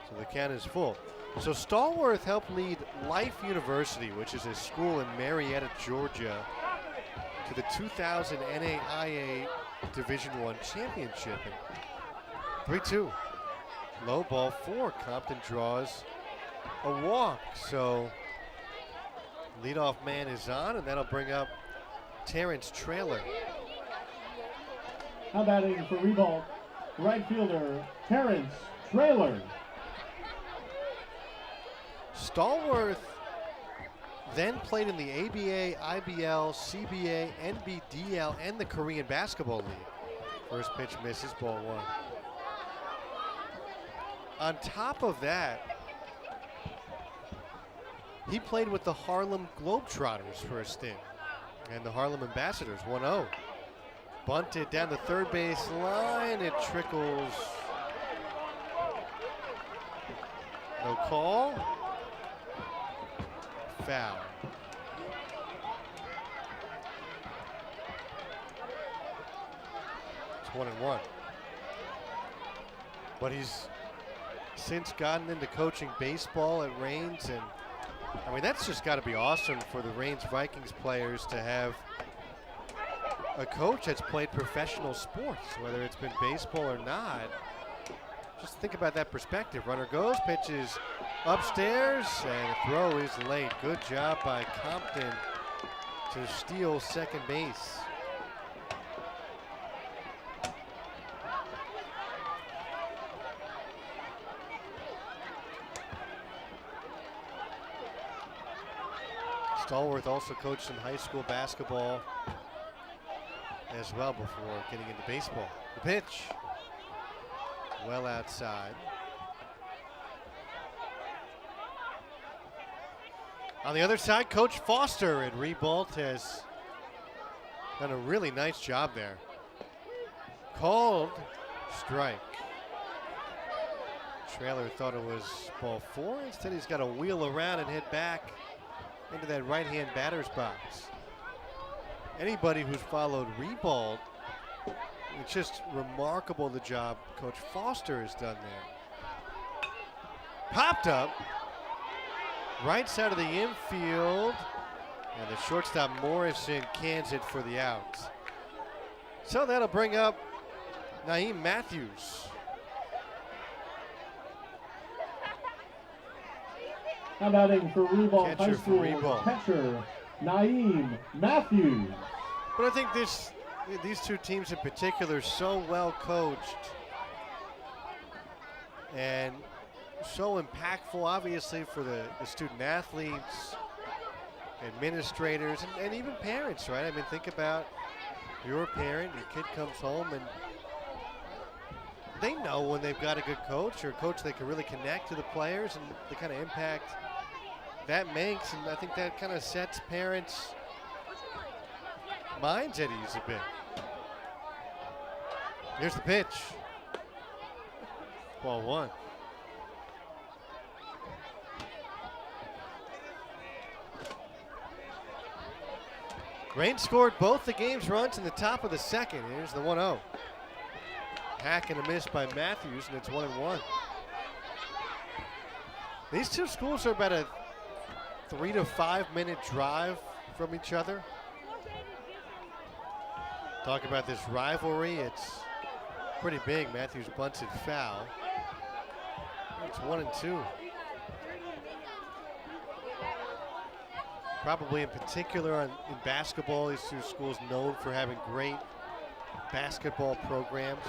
So the count is full. So Stallworth helped lead Life University, which is a school in Marietta, Georgia, to the 2000 NAIA Division I championship. 3-2. Low ball 4. Compton draws a walk. So leadoff man is on, and that'll bring up Terrence Traylor. How batting for Ribault, right fielder Terrence Traylor. Stallworth then played in the ABA, IBL, CBA, NBDL, and the Korean Basketball League. First pitch misses, ball 1. On top of that, he played with the Harlem Globetrotters for a stint, and the Harlem Ambassadors, 1-0. Bunted down the third base line, it trickles. No call. foul. It's 1-1. But he's since gotten into coaching baseball at Rains, and I mean, that's just got to be awesome for the Rains Vikings players to have a coach that's played professional sports, whether it's been baseball or not. Just think about that perspective. Runner goes, pitches upstairs, and the throw is late. Good job by Compton to steal second base. Stallworth also coached some high school basketball as well before getting into baseball. The pitch, well outside. On the other side, Coach Foster at Ribault has done a really nice job there. Called strike. Trailer thought it was ball 4. Instead, he's got to wheel around and head back into that right-hand batter's box. Anybody who's followed Ribault, it's just remarkable the job Coach Foster has done there. Popped up, right side of the infield, and the shortstop Morrison cans it for the out. So that'll bring up Naeem Matthews. Now batting for Ribault High Catcher for School, Ribault. catcher Naeem Matthews. But I think these two teams in particular are so well coached and so impactful, obviously, for the student athletes, administrators, and even parents, right? I mean, think about you're a parent, your kid comes home, and they know when they've got a good coach or a coach they can really connect to the players and the kind of impact that makes, and I think that kind of sets parents' minds at ease a bit. Here's the pitch. Ball 1. Rain scored both the game's runs in the top of the second. Here's the 1-0. Hack and a miss by Matthews, and it's 1-1. These two schools are about a 3 to 5 minute drive from each other. Talk about this rivalry, it's pretty big. Matthews bunts it foul. It's 1-2. Probably in particular in basketball, these two schools known for having great basketball programs.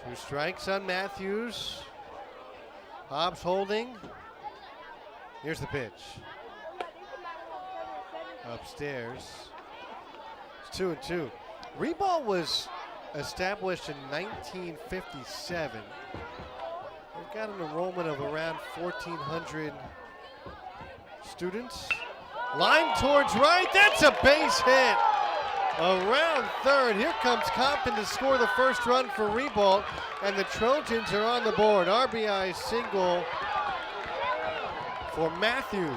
Two strikes on Matthews. Hobbs holding. Here's the pitch. Upstairs. It's 2-2. Ribault was established in 1957. They've got an enrollment of around 1,400 students. Line towards right. That's a base hit. Around third, here comes Compton to score the first run for Ribault, and the Trojans are on the board. RBI single for Matthews,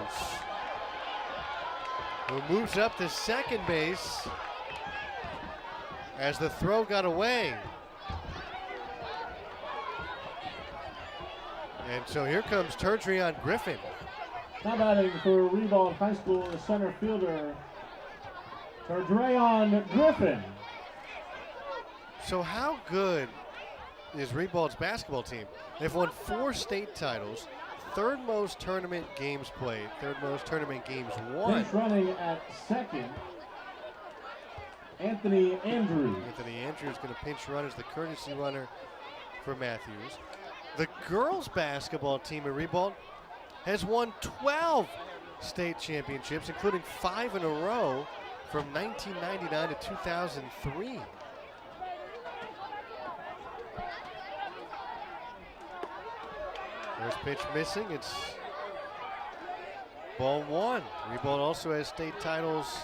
who moves up to second base as the throw got away. And so here comes Turdrion Griffin. Now batting for Ribault High School, the center fielder, Turdrion Griffin. So how good is Ribault's basketball team? They've won 4 state titles, third most tournament games played, third most tournament games won. Pinch running at second, Anthony Andrews. Anthony Andrews going to pinch run as the courtesy runner for Matthews. The girls basketball team at Ribault has won 12 state championships, including 5 in a row from 1999 to 2003. First pitch missing. It's ball one. Ribault also has state titles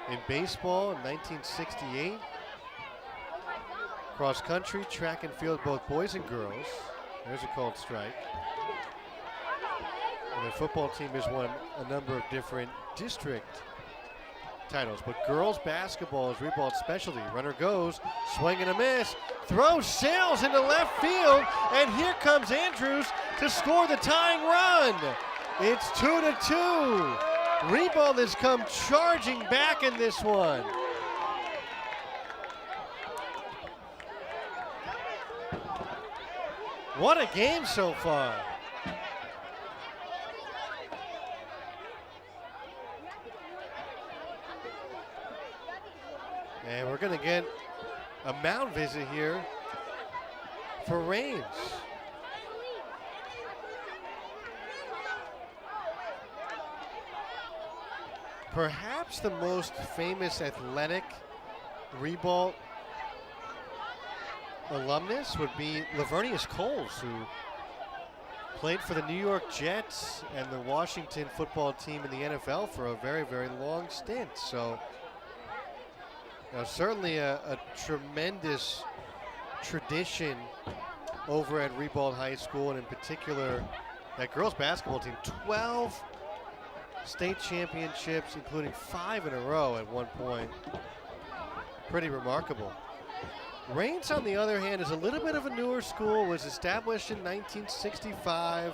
in baseball in 1968. Cross country, track and field, both boys and girls. There's a called strike. And their football team has won a number of different district titles, but girls basketball is Ribault's specialty. Runner goes, swing and a miss, throw sails into left field, and here comes Andrews to score the tying run. It's 2-2. Ribault has come charging back in this one. What a game so far. And we're going to get a mound visit here for Rains. Perhaps the most famous athletic Ribault alumnus would be Lavernius Coles, who played for the New York Jets and the Washington football team in the NFL for a very, very long stint. So certainly a tremendous tradition over at Ribault High School, and in particular that girls basketball team. 12 state championships, including 5 in a row at one point. Pretty remarkable. Rains, on the other hand, is a little bit of a newer school, was established in 1965.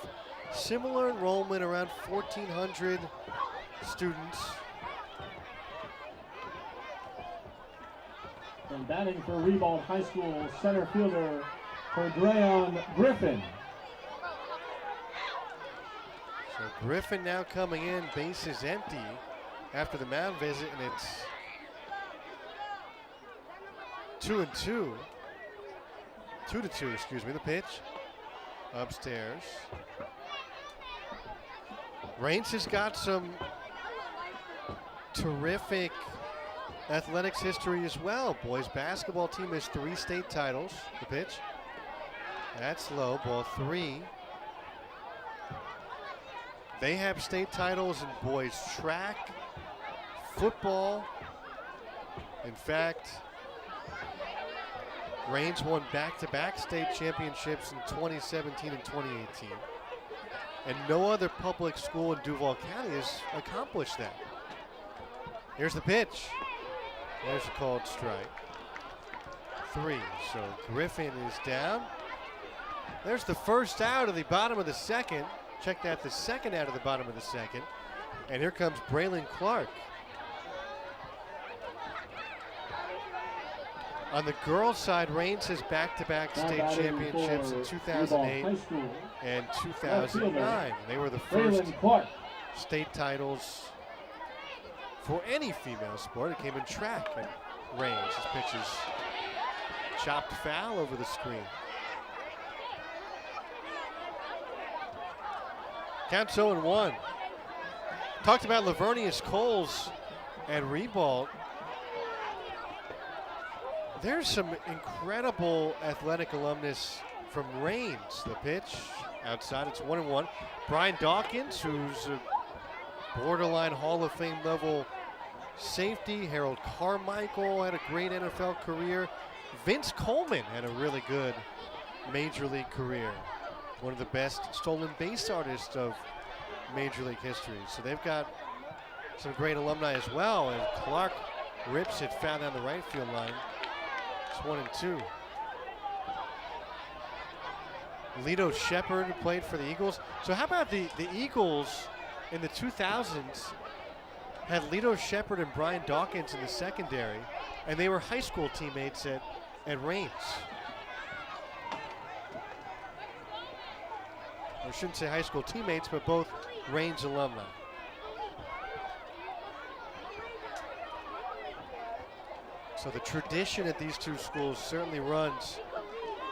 Similar enrollment, around 1,400 students. And batting for Ribault High School, center fielder for Drayon Griffin. So Griffin now coming in, base is empty after the mound visit, and it's 2-2. 2-2, excuse me, the pitch. Upstairs. Rains has got some terrific athletics history as well. Boys basketball team has 3 state titles. The pitch. That's low, ball 3. They have state titles in boys track, football. In fact, Rains won back-to-back state championships in 2017 and 2018. And no other public school in Duval County has accomplished that. Here's the pitch. There's a called strike. 3. So Griffin is down. There's the first out of the bottom of the second. Check that, the second out of the bottom of the second. And here comes Braylon Clark. On the girls' side, Rains has back-to-back state championships in 2008 and 2009. They were the first state titles for any female sport. It came in track at Rains. This pitch is chopped foul over the screen. Counts 0-1. Talked about Lavernius Coles and Ribault. There's some incredible athletic alumnus from Rains. The pitch outside, it's 1-1. Brian Dawkins, who's a borderline Hall of Fame level safety. Harold Carmichael had a great NFL career. Vince Coleman had a really good major league career. One of the best stolen base artists of major league history. So they've got some great alumni as well. And Clark rips it foul down the right field line. It's 1-2. Lito Shepard, who played for the Eagles. So how about the Eagles in the 2000s had Lito Shepard and Brian Dawkins in the secondary, and they were high school teammates at Rains. I shouldn't say high school teammates, but both Rains alumni. So the tradition at these two schools certainly runs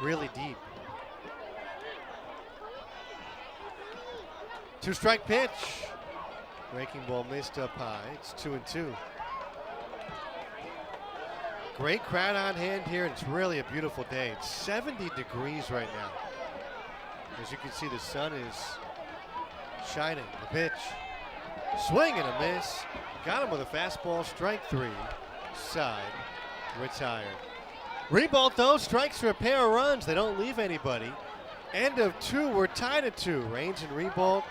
really deep. 2-strike pitch. Breaking ball missed up high. It's 2-2. Great crowd on hand here, and it's really a beautiful day. It's 70 degrees right now. As you can see, the sun is shining. The pitch, swing and a miss. Got him with a fastball, strike 3. Side, retired. Ribault, though, strikes for a pair of runs. They don't leave anybody. End of 2, we're tied at 2. Raines and Ribault,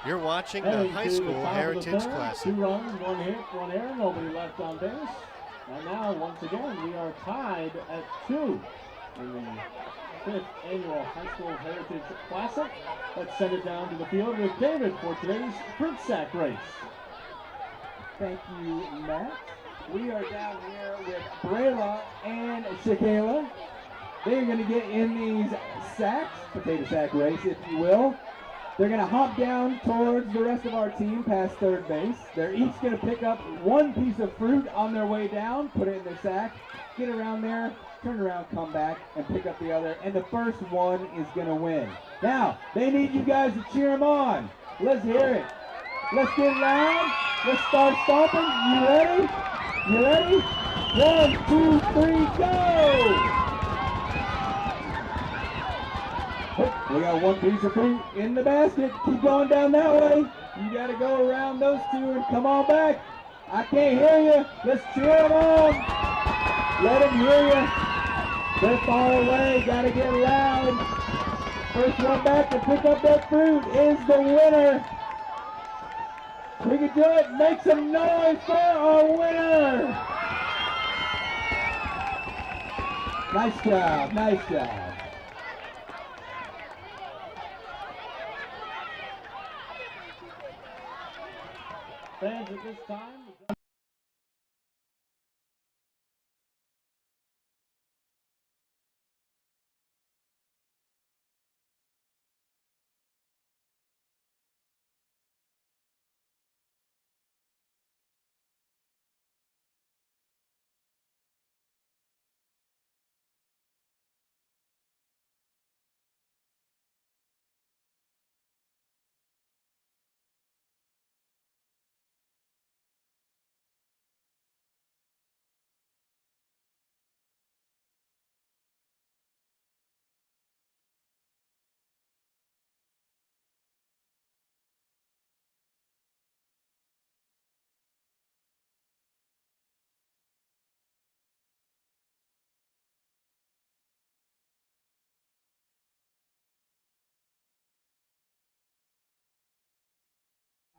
you're watching the high school Heritage Classic. 2 runs, 1 hit, 1 error, nobody left on base. And now, once again, we are tied at 2 in the 5th annual High School Heritage Classic. Let's send it down to the field with David for today's fruit sack race. Thank you, Matt. We are down here with Brayla and Shakayla. They're going to get in these sacks, potato sack race, if you will. They're going to hop down towards the rest of our team past third base. They're each going to pick up 1 piece of fruit on their way down, put it in their sack, get around there, turn around, come back, and pick up the other. And the first one is going to win. Now, they need you guys to cheer them on. Let's hear it. Let's get loud. Let's start stomping. You ready? You ready? 1, 2, 3, go! We got 1 piece of fruit in the basket. Keep going down that way. You got to go around those 2 and come on back. I can't hear you. Let's cheer them on. Let them hear you. They're far away. Got to get loud. First one back to pick up that fruit is the winner. We can do it. Make some noise for our winner. Nice job. Nice job. Fans at this time.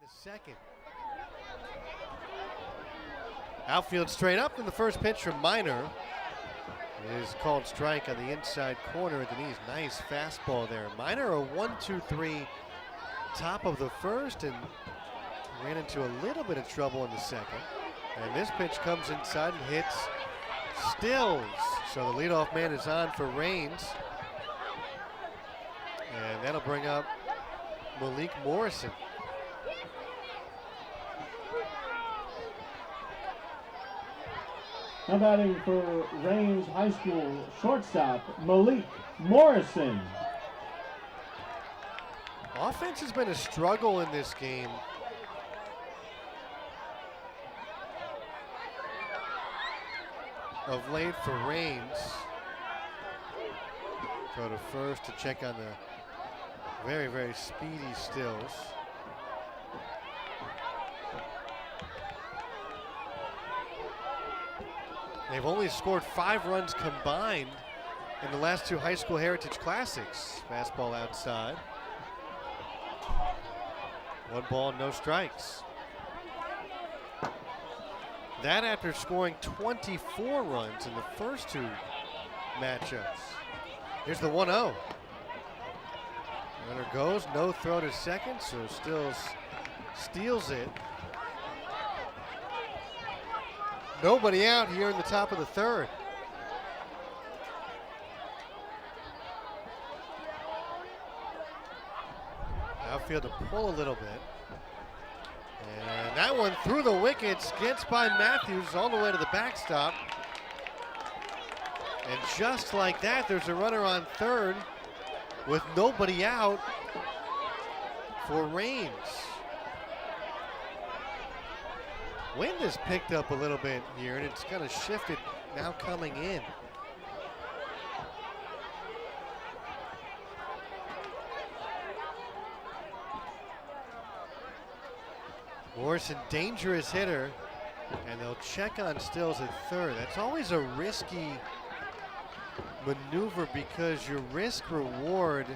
The second. Outfield straight up, and the first pitch from Minor is called strike on the inside corner at the knees. Nice fastball there. Minor a 1-2-3 top of the first and ran into a little bit of trouble in the second. And this pitch comes inside and hits Stills. So the leadoff man is on for Raines. And that'll bring up Malik Morrison. Now batting for Raines High School shortstop Malik Morrison. Offense has been a struggle in this game. Of late for Raines. Go to first to check on the very, very speedy Stills. They've only scored 5 runs combined in the last 2 high school Heritage Classics. Fastball outside. 1 ball, no strikes. That after scoring 24 runs in the first 2 matchups. Here's the 1-0. Runner goes, no throw to second, so Stills steals it. Nobody out here in the top of the third. Outfield to pull a little bit. And that one through the wickets, gets by Matthews all the way to the backstop. And just like that, there's a runner on third with nobody out for Raines. Wind has picked up a little bit here, and it's kind of shifted now coming in. Morrison, dangerous hitter, and they'll check on Stills at third. That's always a risky maneuver because your risk reward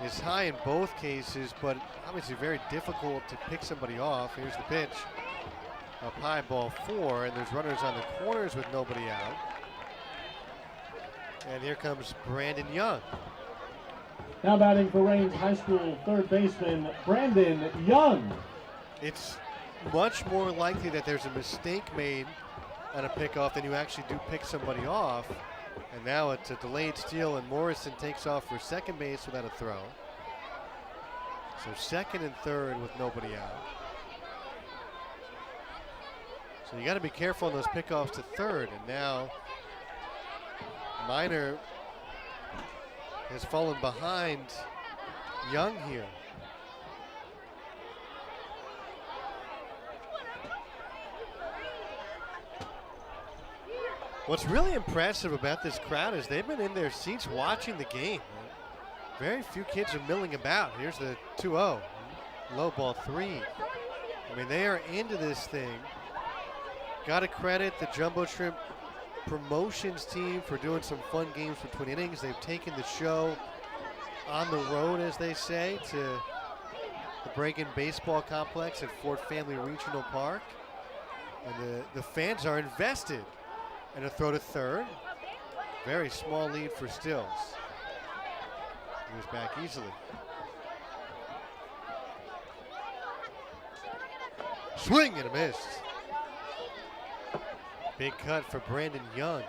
is high in both cases, but obviously very difficult to pick somebody off. Here's the pitch. Up high, ball 4, and there's runners on the corners with nobody out. And here comes Brandon Young. Now batting for Rains High School third baseman Brandon Young. It's much more likely that there's a mistake made on a pickoff than you actually do pick somebody off. And now it's a delayed steal, and Morrison takes off for second base without a throw. So second and third with nobody out. So you got to be careful on those pickoffs to third. And now Miner has fallen behind Young here. What's really impressive about this crowd is they've been in their seats watching the game. Very few kids are milling about. Here's the 2-0. Low ball 3. I mean, they are into this thing. Got to credit the Jumbo Shrimp promotions team for doing some fun games between innings. They've taken the show on the road, as they say, to the Bragan Baseball Complex at Fort Family Regional Park. And the fans are invested. And a throw to third. Very small lead for Stills. He was back easily. Swing and a miss. Big cut for Brandon Young.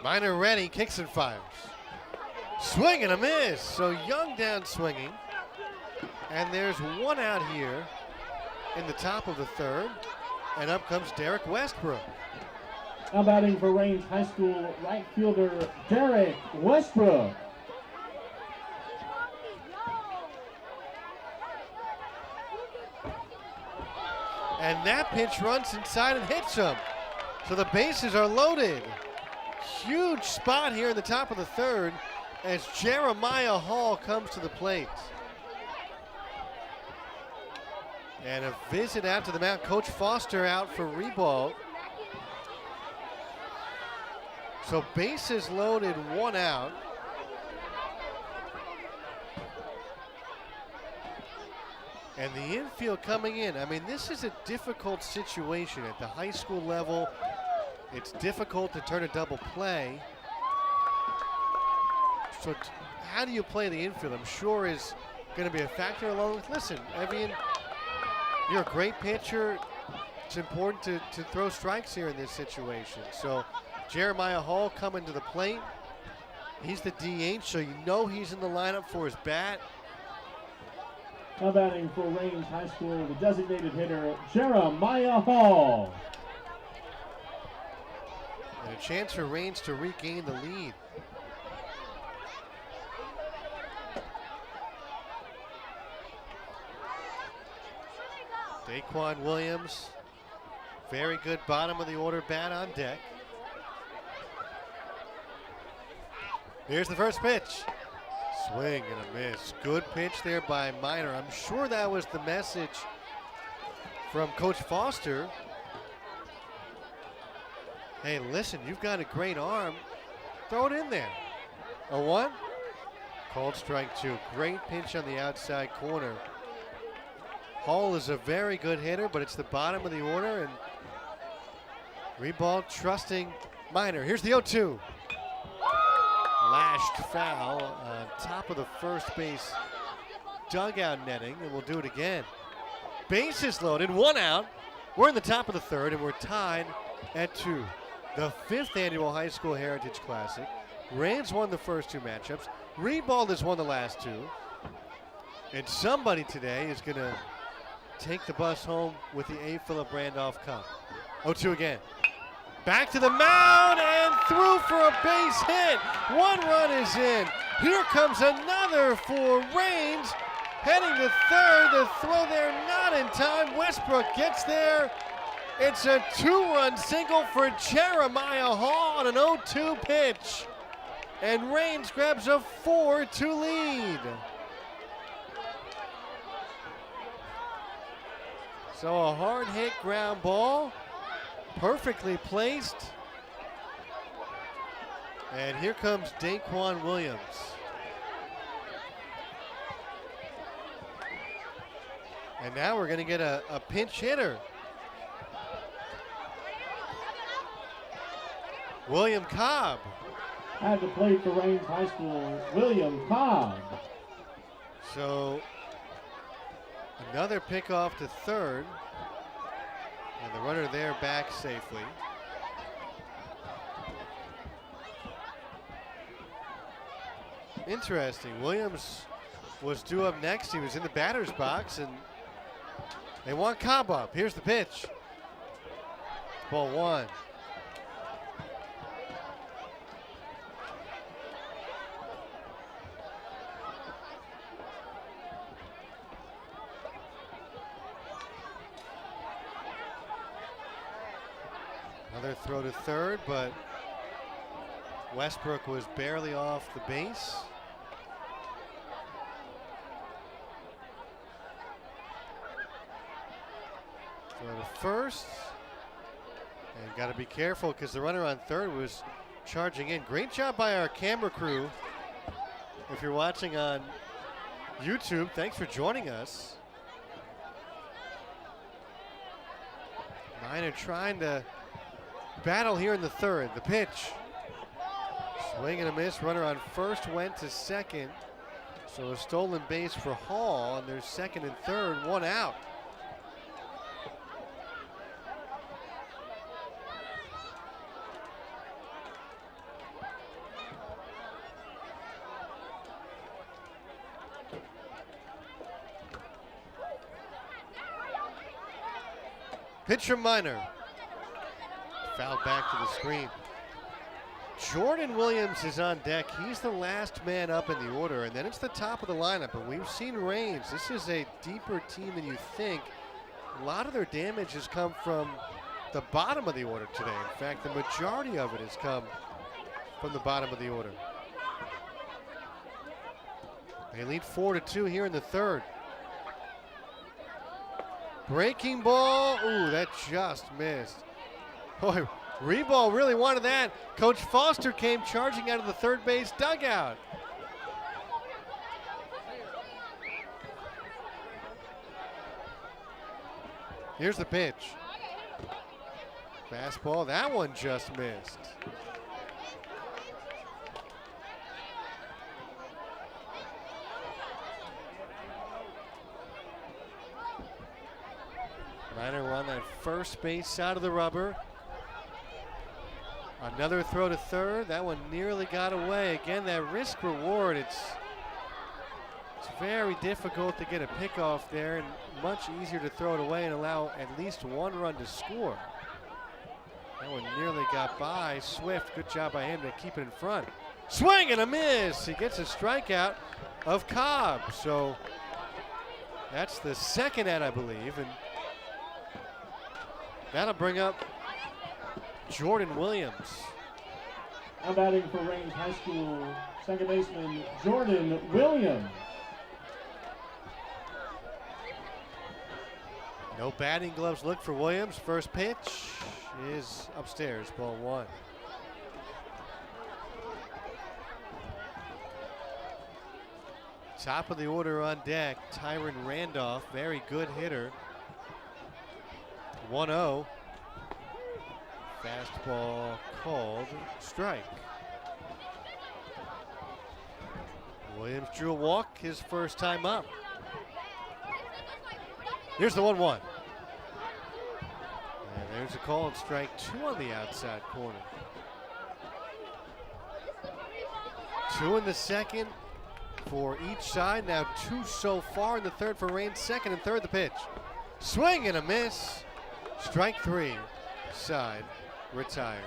Miner ready, kicks and fires. Swing and a miss. So Young down swinging. And there's one out here in the top of the third. And up comes Derek Westbrook. Now batting for Rains High School right fielder Derek Westbrook. And that pitch runs inside and hits him. So the bases are loaded. Huge spot here in the top of the third as Jeremiah Hall comes to the plate. And a visit out to the mound. Coach Foster out for Ribault. So bases loaded, one out. And the infield coming in. I mean, this is a difficult situation at the high school level. It's difficult to turn a double play. So how do you play the infield? I'm sure is going to be a factor along with, listen, Evian, you're a great pitcher. It's important to throw strikes here in this situation. So Jeremiah Hall coming to the plate. He's the DH, so you know he's in the lineup for his bat. Now batting for Rains High School, the designated hitter, Jeremiah Hall. And a chance for Rains to regain the lead. Daquan Williams, very good bottom of the order bat on deck. Here's the first pitch. Swing and a miss. Good pitch there by Miner. I'm sure that was the message from Coach Foster. Hey, listen, you've got a great arm. Throw it in there. A 1. Called strike 2. Great pitch on the outside corner. Hall is a very good hitter, but it's the bottom of the order, and Ribault trusting Miner. Here's the 0-2. Lashed foul on top of the first base dugout netting, and we'll do it again. Bases loaded, one out. We're in the top of the third, and we're tied at 2. The 5th annual High School Heritage Classic. Rains won the first 2 matchups. Ribault has won the last 2. And somebody today is going to take the bus home with the A. Philip Randolph Cup. 0-2 again. Back to the mound and through for a base hit. 1 run is in. Here comes another for Rains. Heading to third. The throw there not in time. Westbrook gets there It's a 2-run single for Jeremiah Hall on an 0-2 pitch. And Rains grabs a 4-2 lead. So a hard hit ground ball, perfectly placed. And here comes Daquan Williams. And now we're going to get a pinch hitter. William Cobb. At the plate for Rains High School, William Cobb. So another pickoff to third. And the runner there back safely. Interesting. Williams was due up next. He was in the batter's box, and they want Cobb up. Here's the pitch. Ball 1. Another throw to third, but Westbrook was barely off the base. Throw to first. And got to be careful because the runner on third was charging in. Great job by our camera crew. If you're watching on YouTube, thanks for joining us. Miner trying to battle here in the third. The pitch. Swing and a miss. Runner on first went to second. So a stolen base for Hall, and there's second and third, one out. Pitch from Miner. Fouled back to the screen. Jordan Williams is on deck. He's the last man up in the order, and then it's the top of the lineup. But we've seen Rains. This is a deeper team than you think. A lot of their damage has come from the bottom of the order today. In fact, the majority of it has come from the bottom of the order. They lead 4-2 here in the third. Breaking ball. Ooh, that just missed. Boy, Ribault really wanted that. Coach Foster came charging out of the third base dugout. Here's the pitch. Fastball, that one just missed. Miner on that first base side of the rubber. Another throw to third. That one nearly got away. Again, that risk reward. It's very difficult to get a pickoff there, and much easier to throw it away and allow at least one run to score. That one nearly got by. Swift, good job by him to keep it in front. Swing and a miss. He gets a strikeout of Cobb. So that's the second out, I believe, and that'll bring up Jordan Williams. Now batting for Rains High School, second baseman Jordan Williams. No batting gloves look for Williams. First pitch is upstairs, ball 1. Top of the order on deck, Tyron Randolph, very good hitter. 1-0. Fastball called strike. Williams drew a walk his first time up. Here's the 1-1. And there's a called strike 2 on the outside corner. 2 in the second for each side. Now 2 so far in the third for Rains. Second and third, the pitch. Swing and a miss. Strike 3. Side retired.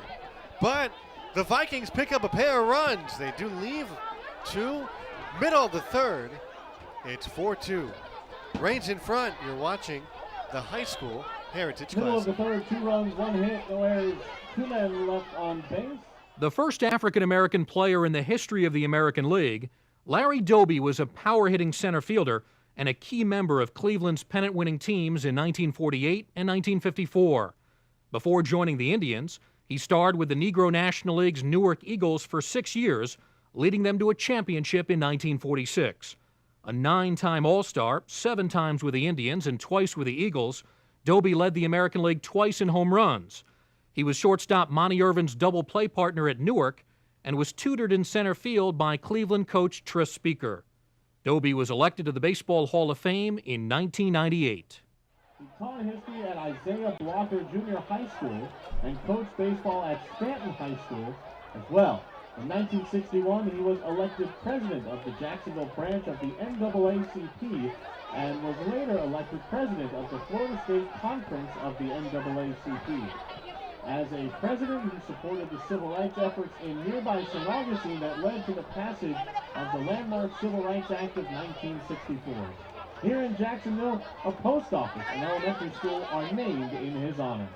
But the Vikings pick up a pair of runs. They do leave 2. Middle of the third. It's 4-2. Rains in front. You're watching the high school Heritage Middle of the Classic. third, 2 runs, 1 hit, no errors, 2 men left on base. The first African-American player in the history of the American League, Larry Doby was a power-hitting center fielder and a key member of Cleveland's pennant-winning teams in 1948 and 1954. Before joining the Indians, he starred with the Negro National League's Newark Eagles for 6 years, leading them to a championship in 1946. A 9-time All-Star, 7 times with the Indians and twice with the Eagles, Doby led the American League twice in home runs. He was shortstop Monty Irvin's double play partner at Newark and was tutored in center field by Cleveland coach Tris Speaker. Doby was elected to the Baseball Hall of Fame in 1998. He taught history at Isaiah Blocker Junior High School and coached baseball at Stanton High School as well. In 1961, he was elected president of the Jacksonville branch of the NAACP and was later elected president of the Florida State Conference of the NAACP. As a president, he supported the civil rights efforts in nearby St. Augustine that led to the passage of the landmark Civil Rights Act of 1964. Here in Jacksonville, a post office and elementary school are named in his honor.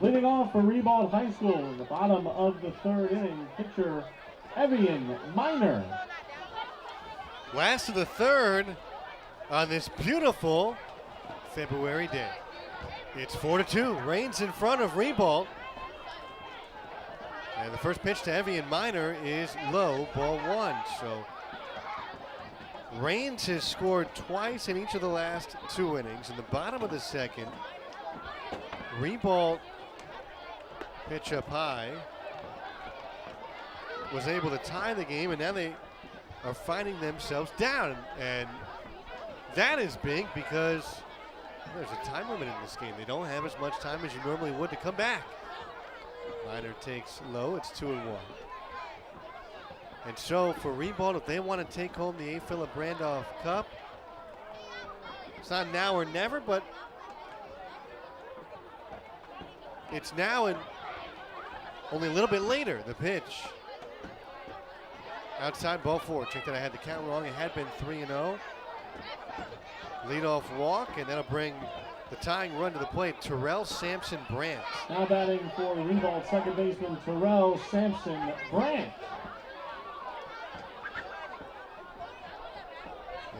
Leading off for Ribault High School in the bottom of the third inning, pitcher Evian Minor. Last of the third on this beautiful February day. It's 4-2. Rains in front of Ribault. And the first pitch to Evian Minor is low, ball 1. So Rains has scored twice in each of the last 2 innings. In the bottom of the second, Ribault, pitch up high, was able to tie the game, and now they are finding themselves down. And that is big because there's a time limit in this game. They don't have as much time as you normally would to come back. Minor takes low, it's 2-1. And so for Ribault, if they want to take home the A. Philip Randolph Cup, it's not now or never, but it's now and only a little bit later. The pitch. Outside, ball 4. Check that, I had the count wrong. It had been 3-0. Leadoff walk, and that'll bring the tying run to the plate. Terrell Sampson Brandt. Now batting for Ribault, second baseman Terrell Sampson Brandt.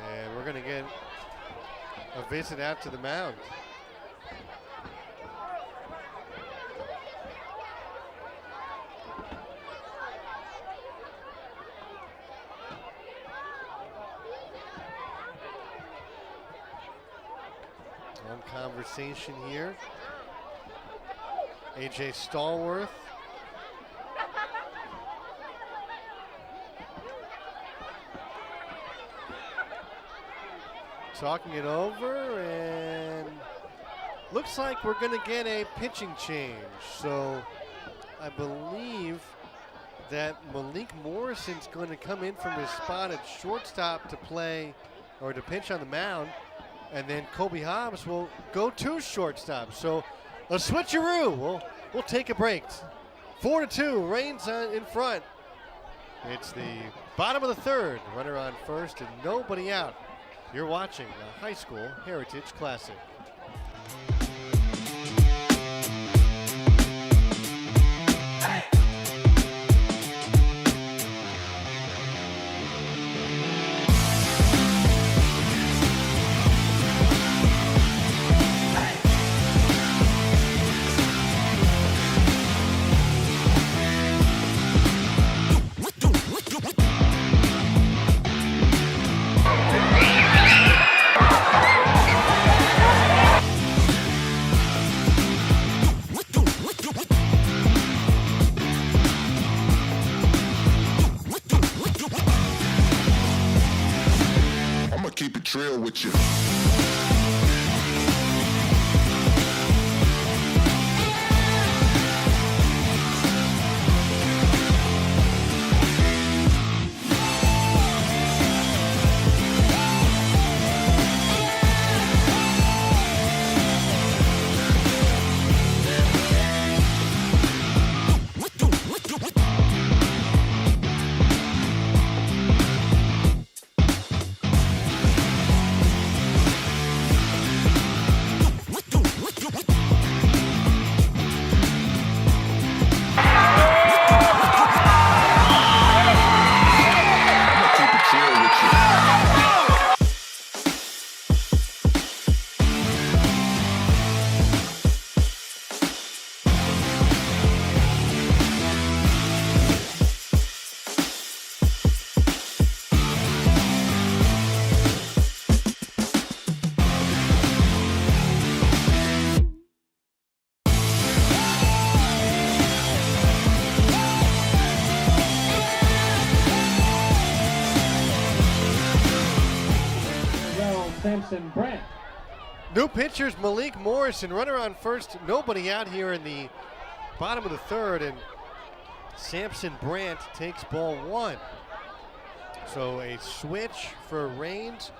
And we're going to get a visit out to the mound. Conversation here. AJ Stallworth. Talking it over, and looks like we're going to get a pitching change. So I believe that Malik Morrison's going to come in from his spot at shortstop to play or to pitch on the mound. And then Kobe Hobbs will go to shortstop. So a switcheroo. We'll take a break. 4-2. Rains in front. It's the bottom of the third. Runner on first and nobody out. You're watching the High School Heritage Classic. real with you. Samson Brent. New pitchers, Malik Morrison, runner on first, nobody out here in the bottom of the third, and Samson Brandt takes ball one. So a switch for Raines.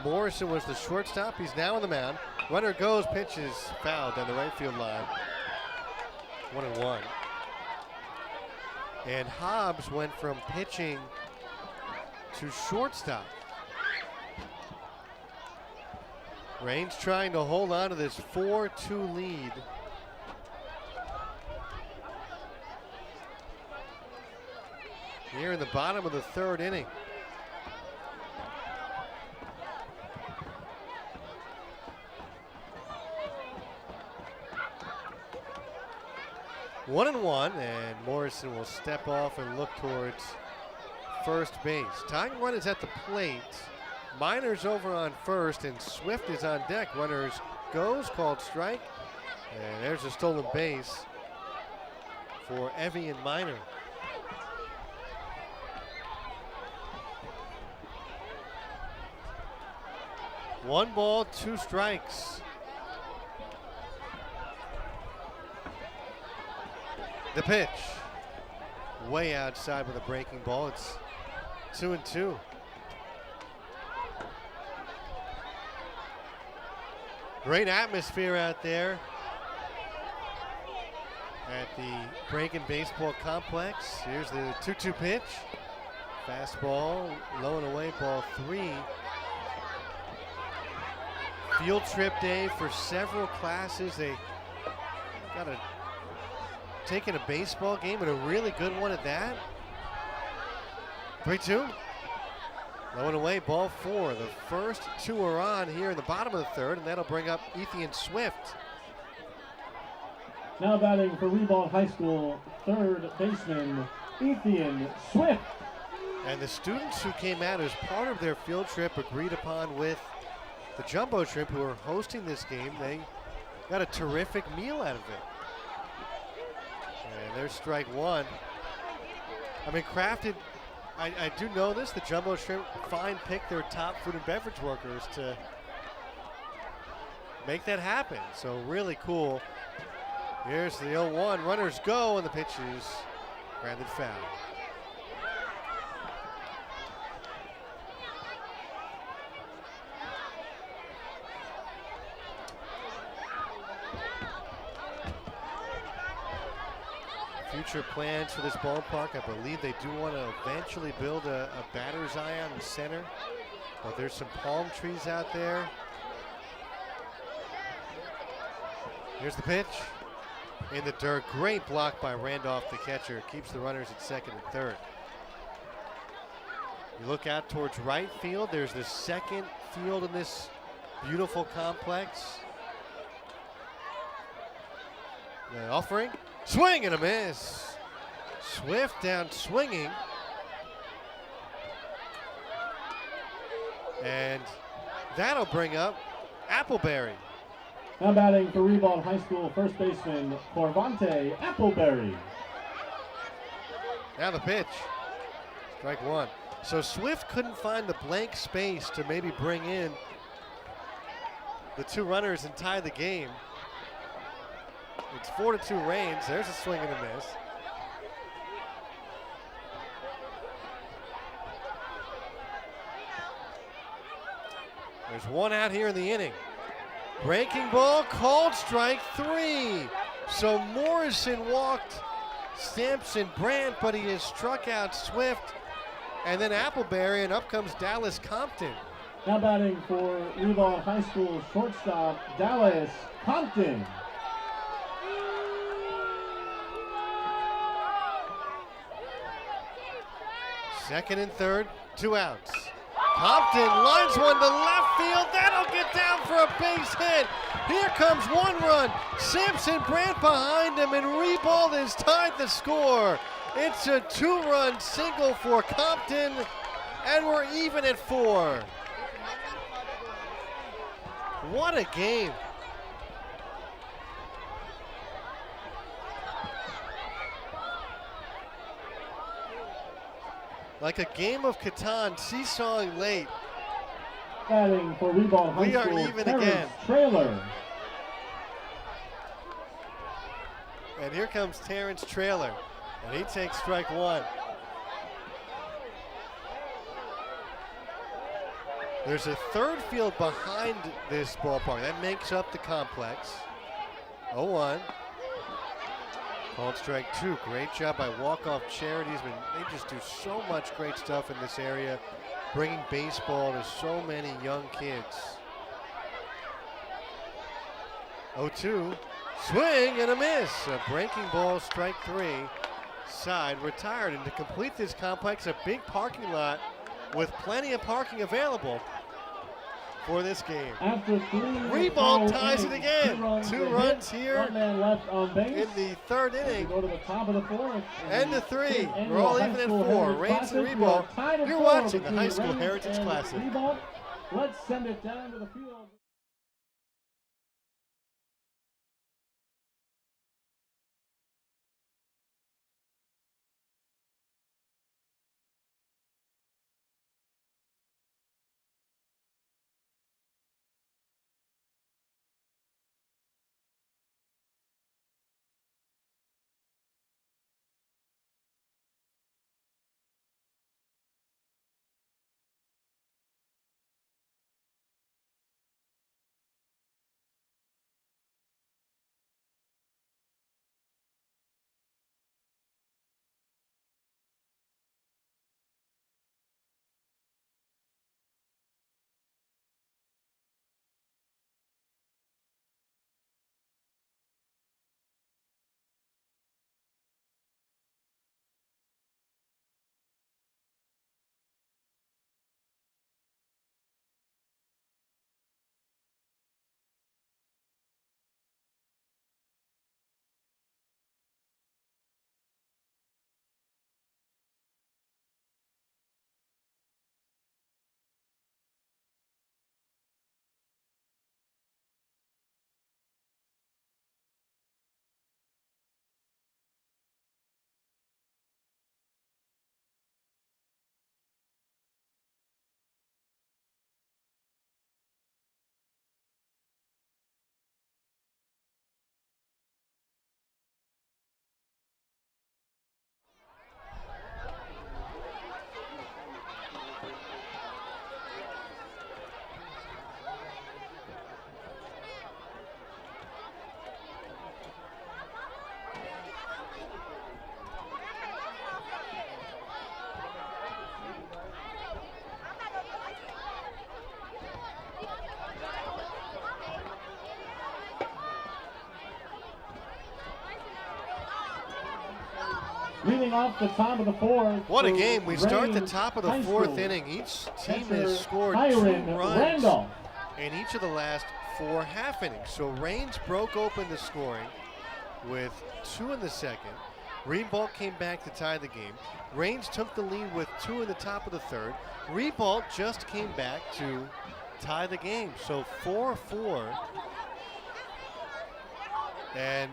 Morrison was the shortstop. He's now on the mound. Runner goes, pitch is fouled down the right field line. 1-1. And Hobbs went from pitching to shortstop. Raines trying to hold on to this 4-2 lead. Here in the bottom of the third inning. One and one, and Morrison will step off and look towards first base. Tying run is at the plate. Minor's over on first, and Swift is on deck. Runners goes, called strike. And there's a stolen base for Evian Minor. One ball, two strikes. The pitch. Way outside with a breaking ball. It's 2-2. Great atmosphere out there at the Bragan Baseball Complex. Here's the 2-2 pitch. Fastball, low and away, ball three. Field trip day for several classes. They got taking a baseball game, and a really good one at that. 3-2. Low and away, ball four. The first two are on here in the bottom of the third, and that'll bring up Ethan Swift. Now batting for Ribault High School, third baseman Ethan Swift. And the students who came out as part of their field trip agreed upon with the Jumbo Shrimp, who are hosting this game. They got a terrific meal out of it. And there's strike one. I mean, Crafted, I do know this, the Jumbo Shrimp pick their top food and beverage workers to make that happen. So really cool. Here's the 0-1. Runners go, and the pitch is grounded foul. Future plans for this ballpark, I believe they do want to eventually build a batter's eye on the center, but there's some palm trees out there. Here's the pitch in the dirt. Great block by Randolph, the catcher. Keeps the runners at second and third. You look out towards right field. There's the second field in this beautiful complex. The offering. Swing and a miss. Swift down swinging. And that'll bring up Appleberry. Now batting for Ribault High School, first baseman Corvante Appleberry. Now the pitch. Strike one. So Swift couldn't find the blank space to maybe bring in the two runners and tie the game. It's 4-2 Reigns. There's a swing and a miss. There's one out here in the inning. Breaking ball, called strike three. So Morrison walked Sampson Brandt, but he has struck out Swift. And then Appleberry, and up comes Dallas Compton. Now batting for Ribault High School shortstop, Dallas Compton. Second and third, 2 outs. Compton lines one to left field. That'll get down for a base hit. Here comes one run. Sampson Brandt behind him, and Ribault has tied the score. It's a 2-run single for Compton, and we're even at 4. What a game. Like a game of Catan, seesawing late. Batting for Ribault High We are School, even Terrence again. Trailer. And here comes Terrence Trailer, and he takes strike one. There's a third field behind this ballpark. That makes up the complex. 0-1. Called strike two. Great job by Walk Off Charities. I mean, they just do so much great stuff in this area, bringing baseball to so many young kids. 0-2. Swing and a miss. A breaking ball, strike three. Side retired. And to complete this complex, a big parking lot with plenty of parking available for this game. After Ribault ties it again. 2 runs here One man left on base. in the third inning. Go to the top of the fourth. And the 3. We're all even at 4. Reigns and Ribault. You're watching the High School Heritage Classic. Ribault. Let's send it down to the field. Leading off the top of the fourth. What a game. We start the Reigns top of the High fourth School. inning. Each team Catcher has scored Byron 2 runs Randolph. in each of the last 4 half innings. So Reigns broke open the scoring with 2 in the second. Ribault came back to tie the game. Reigns took the lead with 2 in the top of the third. Ribault just came back to tie the game. So 4-4. And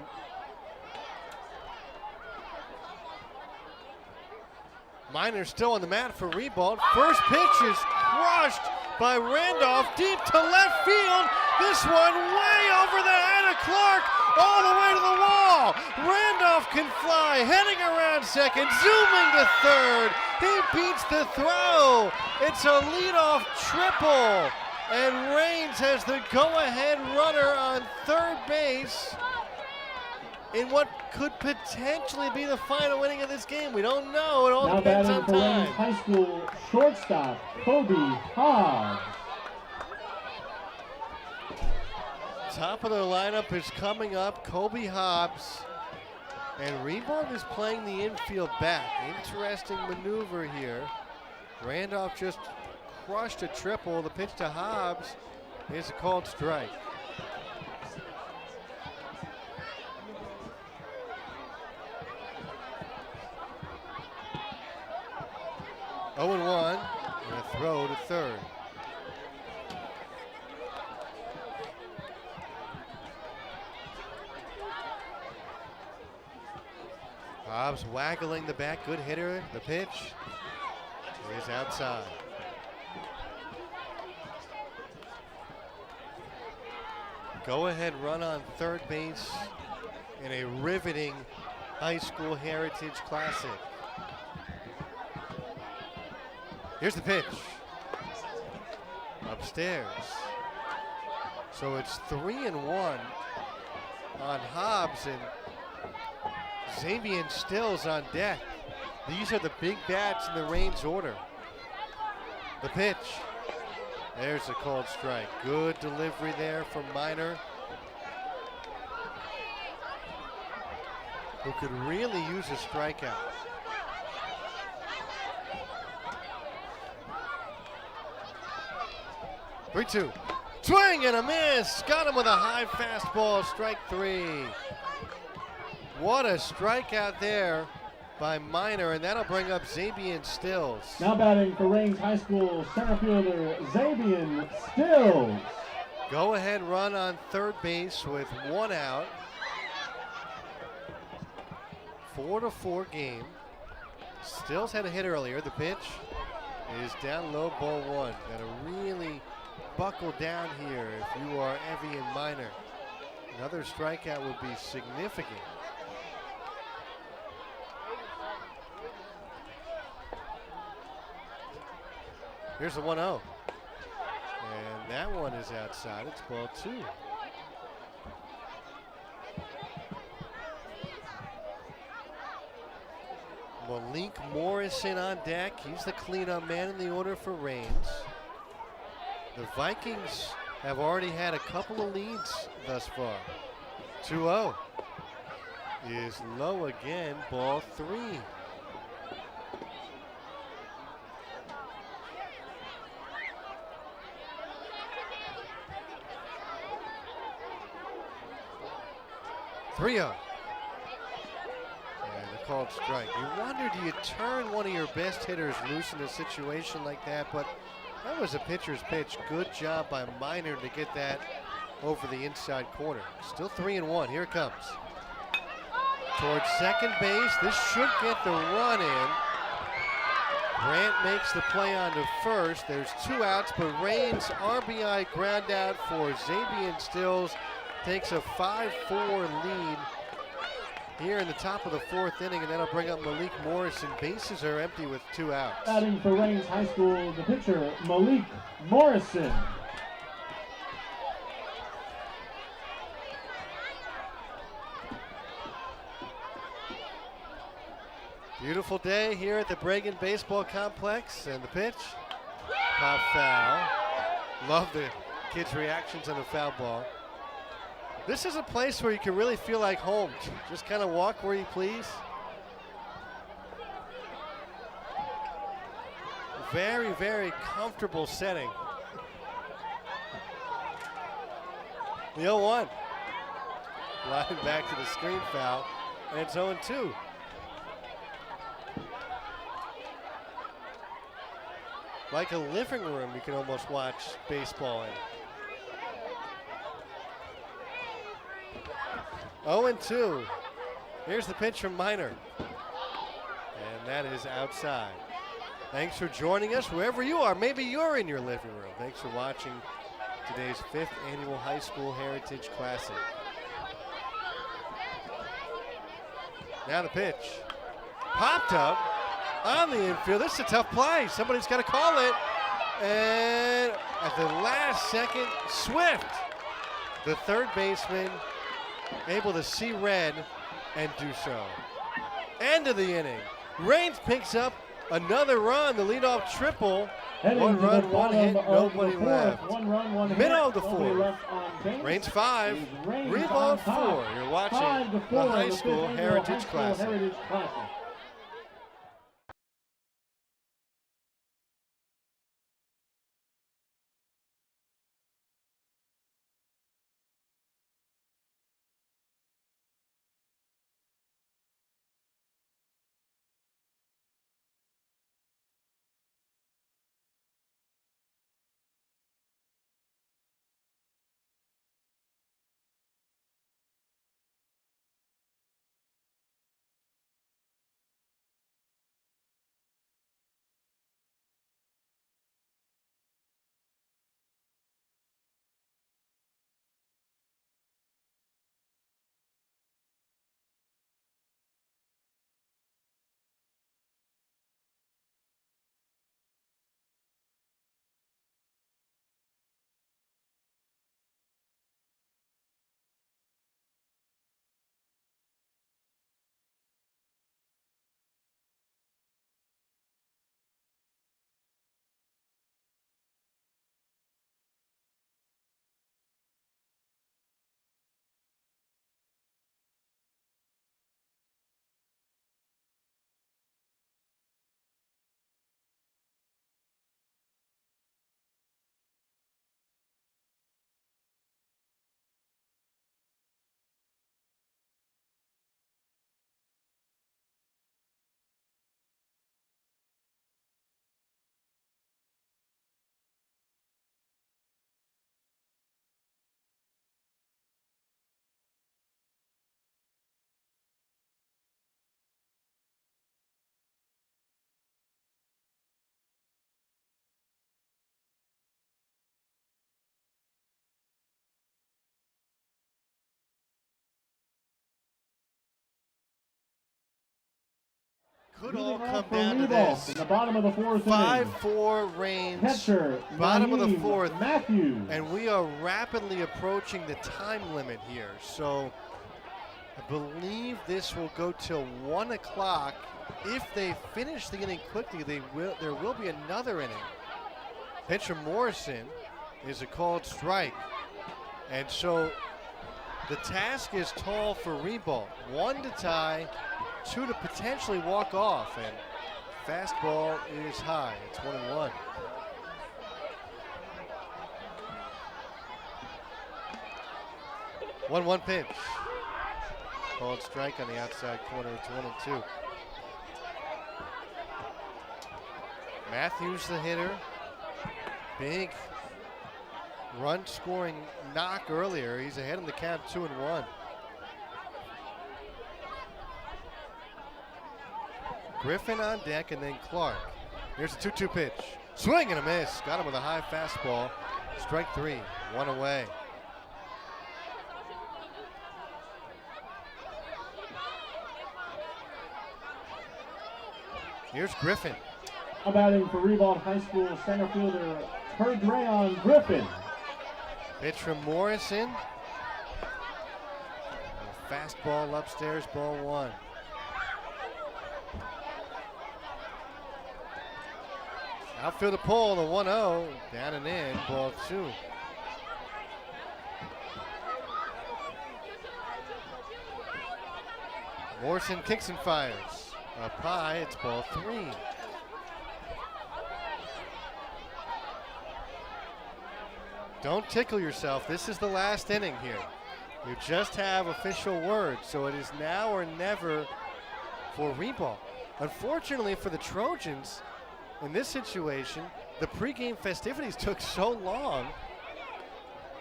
Minor still on the mat for Ribault. First pitch is crushed by Randolph deep to left field. This one way over the head of Clark, all the way to the wall. Randolph can fly, heading around second, zooming to third. He beats the throw. It's a leadoff triple, and Raines has the go-ahead runner on third base in what could potentially be the final inning of this game. We don't know. It all Now depends on batting for time. Raines High School shortstop, Kobe Hobbs. Top of the lineup is coming up, Kobe Hobbs. And Ribault is playing the infield back. Interesting maneuver here. Randolph just crushed a triple. The pitch to Hobbs is a called strike. Oh and 1, and a throw to third. Hobbs waggling the bat, good hitter. The pitch is outside. Go-ahead run on third base in a riveting high school heritage classic. Here's the pitch. Upstairs. So it's 3-1 on Hobbs, and Xavier Stills on deck. These are the big bats in the Raines order. The pitch. There's a called strike. Good delivery there from Minor, who could really use a strikeout. Three-two. Swing and a miss. Got him with a high fastball. Strike three. What a strikeout there by Minor, and that'll bring up Xavier Stills. Now batting for Raines High School center fielder, Xavier Stills. Go ahead run on third base with one out. 4-4 game. Stills had a hit earlier. The pitch is down low, ball one. Got to really buckle down here if you are Evian Minor. Another strikeout would be significant. Here's the 1-0. And that one is outside. It's ball two. Malik Morrison on deck. He's the cleanup man in the order for Raines. The Vikings have already had a couple of leads thus far. 2-0 is low again, ball three. And a called strike. You wonder, do you turn one of your best hitters loose in a situation like that? But that was a pitcher's pitch. Good job by Minor to get that over the inside corner. Still 3-1. Here it comes. Towards second base. This should get the run in. Grant makes the play on to first. There's two outs, but Raines RBI ground out for Xavier Stills. Takes a 5-4 lead here in the top of the fourth inning, and that'll bring up Malik Morrison. Bases are empty with two outs. Batting for Raines High School, the pitcher, Malik Morrison. Beautiful day here at the Bragan Baseball Complex, and the pitch, pop foul. Love the kids' reactions on the foul ball. This is a place where you can really feel like home. Just kind of walk where you please. Very, very comfortable setting. The 0-1. Line back to the screen foul, and it's 0-2. Like a living room, you can almost watch baseball in. 0-2. Here's the pitch from Minor. And that is outside. Thanks for joining us wherever you are. Maybe you're in your living room. Thanks for watching today's 5th Annual High School Heritage Classic. Now the pitch. Popped up on the infield. This is a tough play. Somebody's got to call it. And at the last second, Swift, the third baseman, able to see red and do so. End of the inning. Raines picks up another run, the leadoff triple. One run, one hit, nobody left. Middle of the fourth. Raines 5, Ribault 4. You're watching the High School Heritage Classic. Could all come down to this. In the bottom of the fourth 5-4 Raines. Catcher, Bottom of the fourth. Matthews. And we are rapidly approaching the time limit here. So I believe this will go till 1 o'clock. If they finish the inning quickly, there will be another inning. Pitcher Morrison is a called strike. And so the task is tall for Ribault. 1 to tie, 2 to potentially walk off, and fastball is high. It's 1-1. One pitch. Called strike on the outside corner. It's 1-2. Matthews, the hitter. Big run scoring knock earlier. He's ahead in the count, 2-1. Griffin on deck, and then Clark. Here's a 2-2 pitch. Swing and a miss. Got him with a high fastball. Strike 3, 1 away. Here's Griffin. Batting for Ribault High School center fielder Drayon Griffin. Pitch from Morrison. A fastball upstairs, ball 1. Outfielder pull, the 1-0, down and in, ball 2. Morrison kicks and fires. Up high, it's ball 3. Don't tickle yourself. This is the last inning here. You just have official word, so it is now or never for Ribault. Unfortunately for the Trojans, in this situation, the pregame festivities took so long.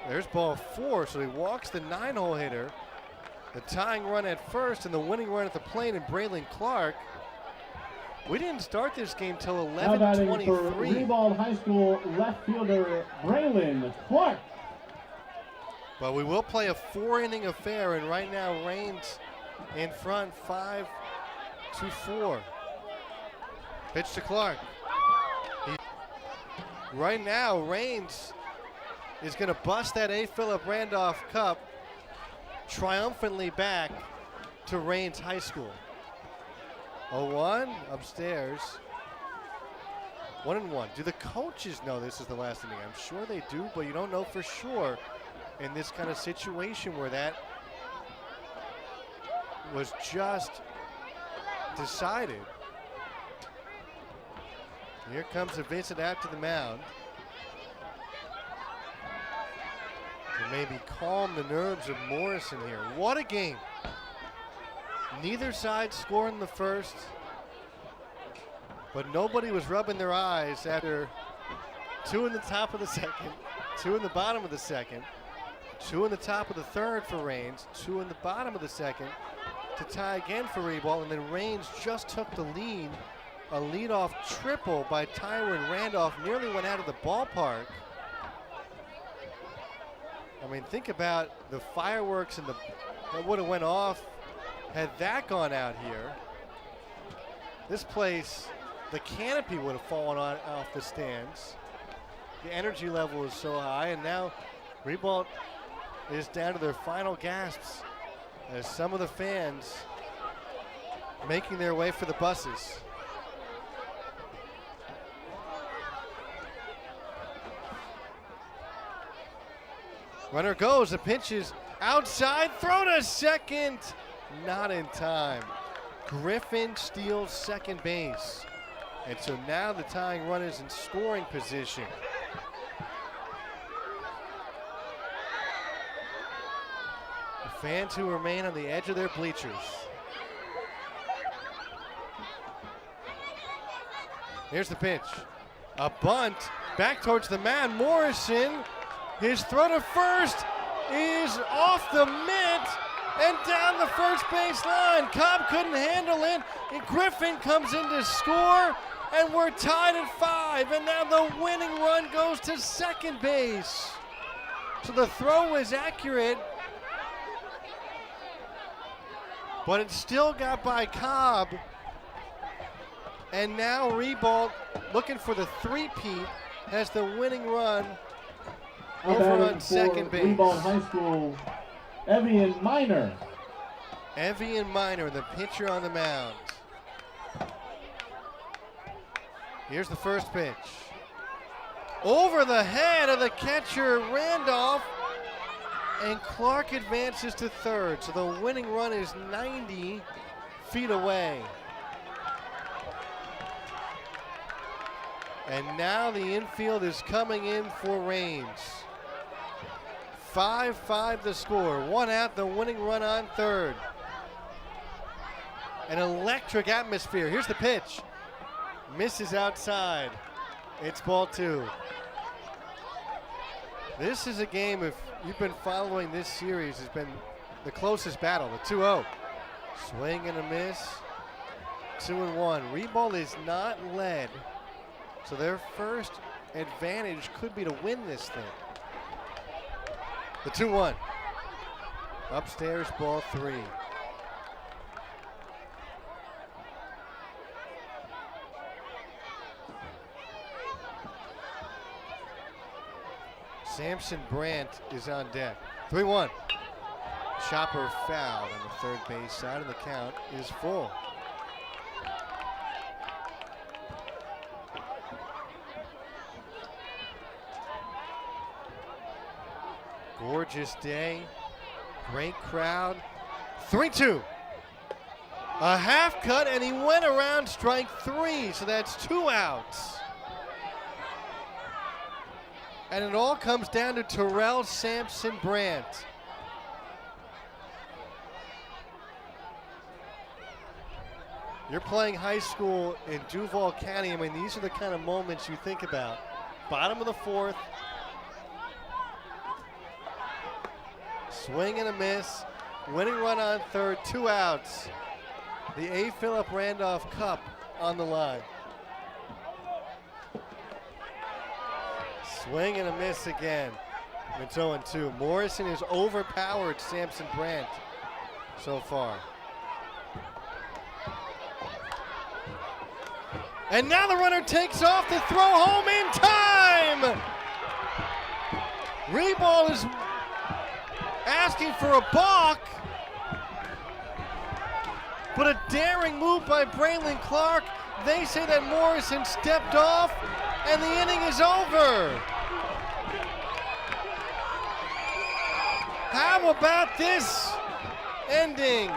There's ball 4, so he walks the 9-hole hitter. The tying run at first and the winning run at the plate, and Braylon Clark We didn't start this game till Now batting for 11:23. Ribault High School left fielder Braylon Clark. But we will play a 4-inning affair, and right now Raines in front 5-4. Pitch to Clark. Right now, Raines is going to bust that A. Philip Randolph Cup triumphantly back to Raines High School. 0-1 upstairs. 1-1. Do the coaches know this is the last inning? I'm sure they do, but you don't know for sure in this kind of situation where that was just decided. Here comes a Vincent out to the mound to maybe calm the nerves of Morrison here. What a game. Neither side scored in the first, but nobody was rubbing their eyes after 2 in the top of the second, 2 in the bottom of the second, 2 in the top of the third for Raines, 2 in the bottom of the second to tie again for Ribault, and then Raines just took the lead. A leadoff triple by Tyrone Randolph nearly went out of the ballpark. I mean, think about the fireworks and that would have went off had that gone out here. This place, the canopy would have fallen off the stands. The energy level is so high, and now Ribault is down to their final gasps as some of the fans making their way for the buses. Runner goes, the pitch is outside, throw to second, not in time. Griffin steals second base. And so now the tying run is in scoring position. The fans who remain on the edge of their bleachers. Here's the pitch. A bunt back towards the mound. Morrison, his throw to first is off the mitt and down the first base line. Cobb couldn't handle it, and Griffin comes in to score, and we're tied at 5, and now the winning run goes to second base. So the throw was accurate, but it still got by Cobb. And now Ribault, looking for the three-peat, has the winning run over on second base. Ribault High School, Evian Minor. Evian Minor, the pitcher on the mound. Here's the first pitch. Over the head of the catcher, Randolph, and Clark advances to third. So the winning run is 90 feet away. And now the infield is coming in for Raines. 5-5 the score. 1 out, the winning run on third. An electric atmosphere. Here's the pitch. Misses outside. It's ball 2. This is a game, if you've been following this series, has been the closest battle, the 2-0. Swing and a miss. 2-1. Ribault is not led. So their first advantage could be to win this thing. The 2-1. Upstairs, ball 3. Samson Brandt is on deck. 3-1. Chopper fouled on the third base side, and the count is full. Gorgeous day, great crowd. 3-2. A half cut, and he went around strike 3, so that's 2 outs. And it all comes down to Terrell Sampson Brandt. You're playing high school in Duval County. I mean, these are the kind of moments you think about. Bottom of the 4th. Swing and a miss. Winning run on third, 2 outs. The A. Philip Randolph Cup on the line. Swing and a miss again. It's 0-2. Morrison has overpowered Samson Brandt so far. And now the runner takes off to throw home in time! Ribault is asking for a balk, but a daring move by Braylon Clark. They say that Morrison stepped off, and the inning is over. How about this ending?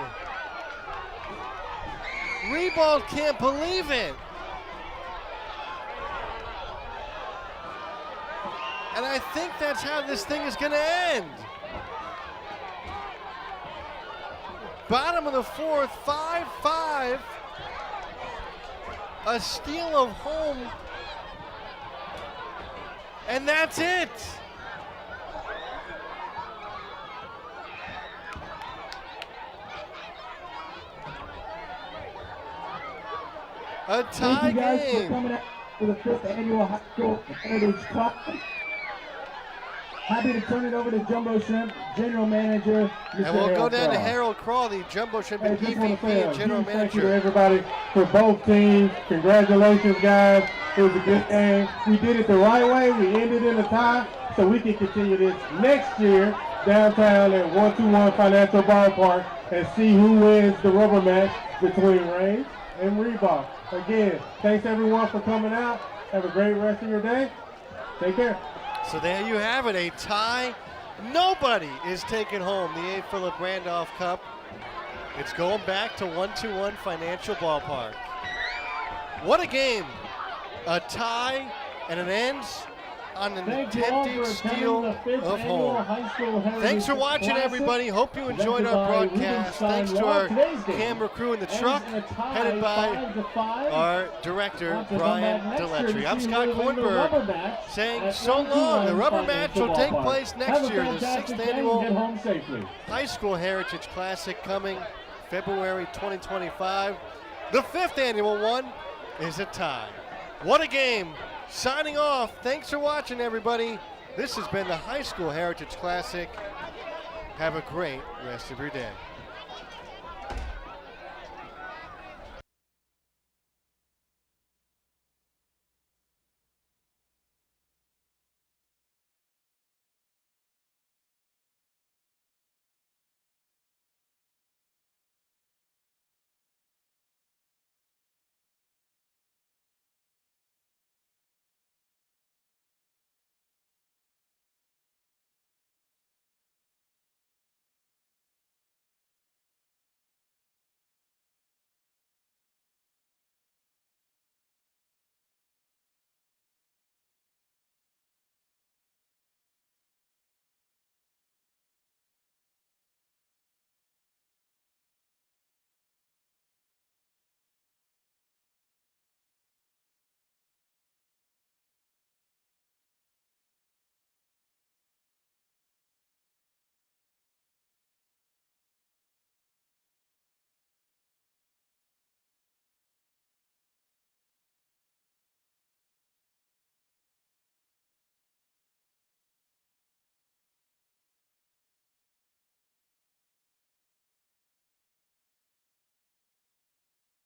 Ribault can't believe it. And I think that's how this thing is going to end. Bottom of the fourth, 5-5. A steal of home. And that's it. A tie Thank you guys game. for coming out for the 5th annual High School Heritage Cup. Happy to turn it over to Jumbo Shrimp, General Manager, Mr. And we'll go Harold down to Craw. Harold Crawley, Jumbo Shrimp Hey, and just want to say EVP a and General huge thank you to Manager. everybody for both teams. Congratulations, guys. It was a good game. We did it the right way. We ended in a tie, so we can continue this next year downtown at 121 Financial Ballpark and see who wins the rubber match between Reigns and Ribault. Again, thanks everyone for coming out. Have a great rest of your day. Take care. So there you have it, a tie. Nobody is taking home the A. Philip Randolph Cup. It's going back to 121 Financial Ballpark. What a game. A tie, and it ends on an Thank you all attempted for attending steal the 5th of annual home. High School Heritage Thanks for watching, Classic, everybody. Hope you enjoyed presented our by broadcast. Rubenstein Thanks to Law. our Today's game camera crew in the ends truck, in a tie, headed by 5-5. our director, We'll have to come Brian back next year Deletry. to I'm see Scott who wins the rubber Kornberg match saying at so long. The 121 rubber match will take Financial place Ballpark. next Have a year, the fantastic 6th day and annual get home safely. High School Heritage Classic coming February 2025. The 5th annual one is a tie. What a game. Signing off. Thanks for watching, everybody. This has been the High School Heritage Classic. Have a great rest of your day.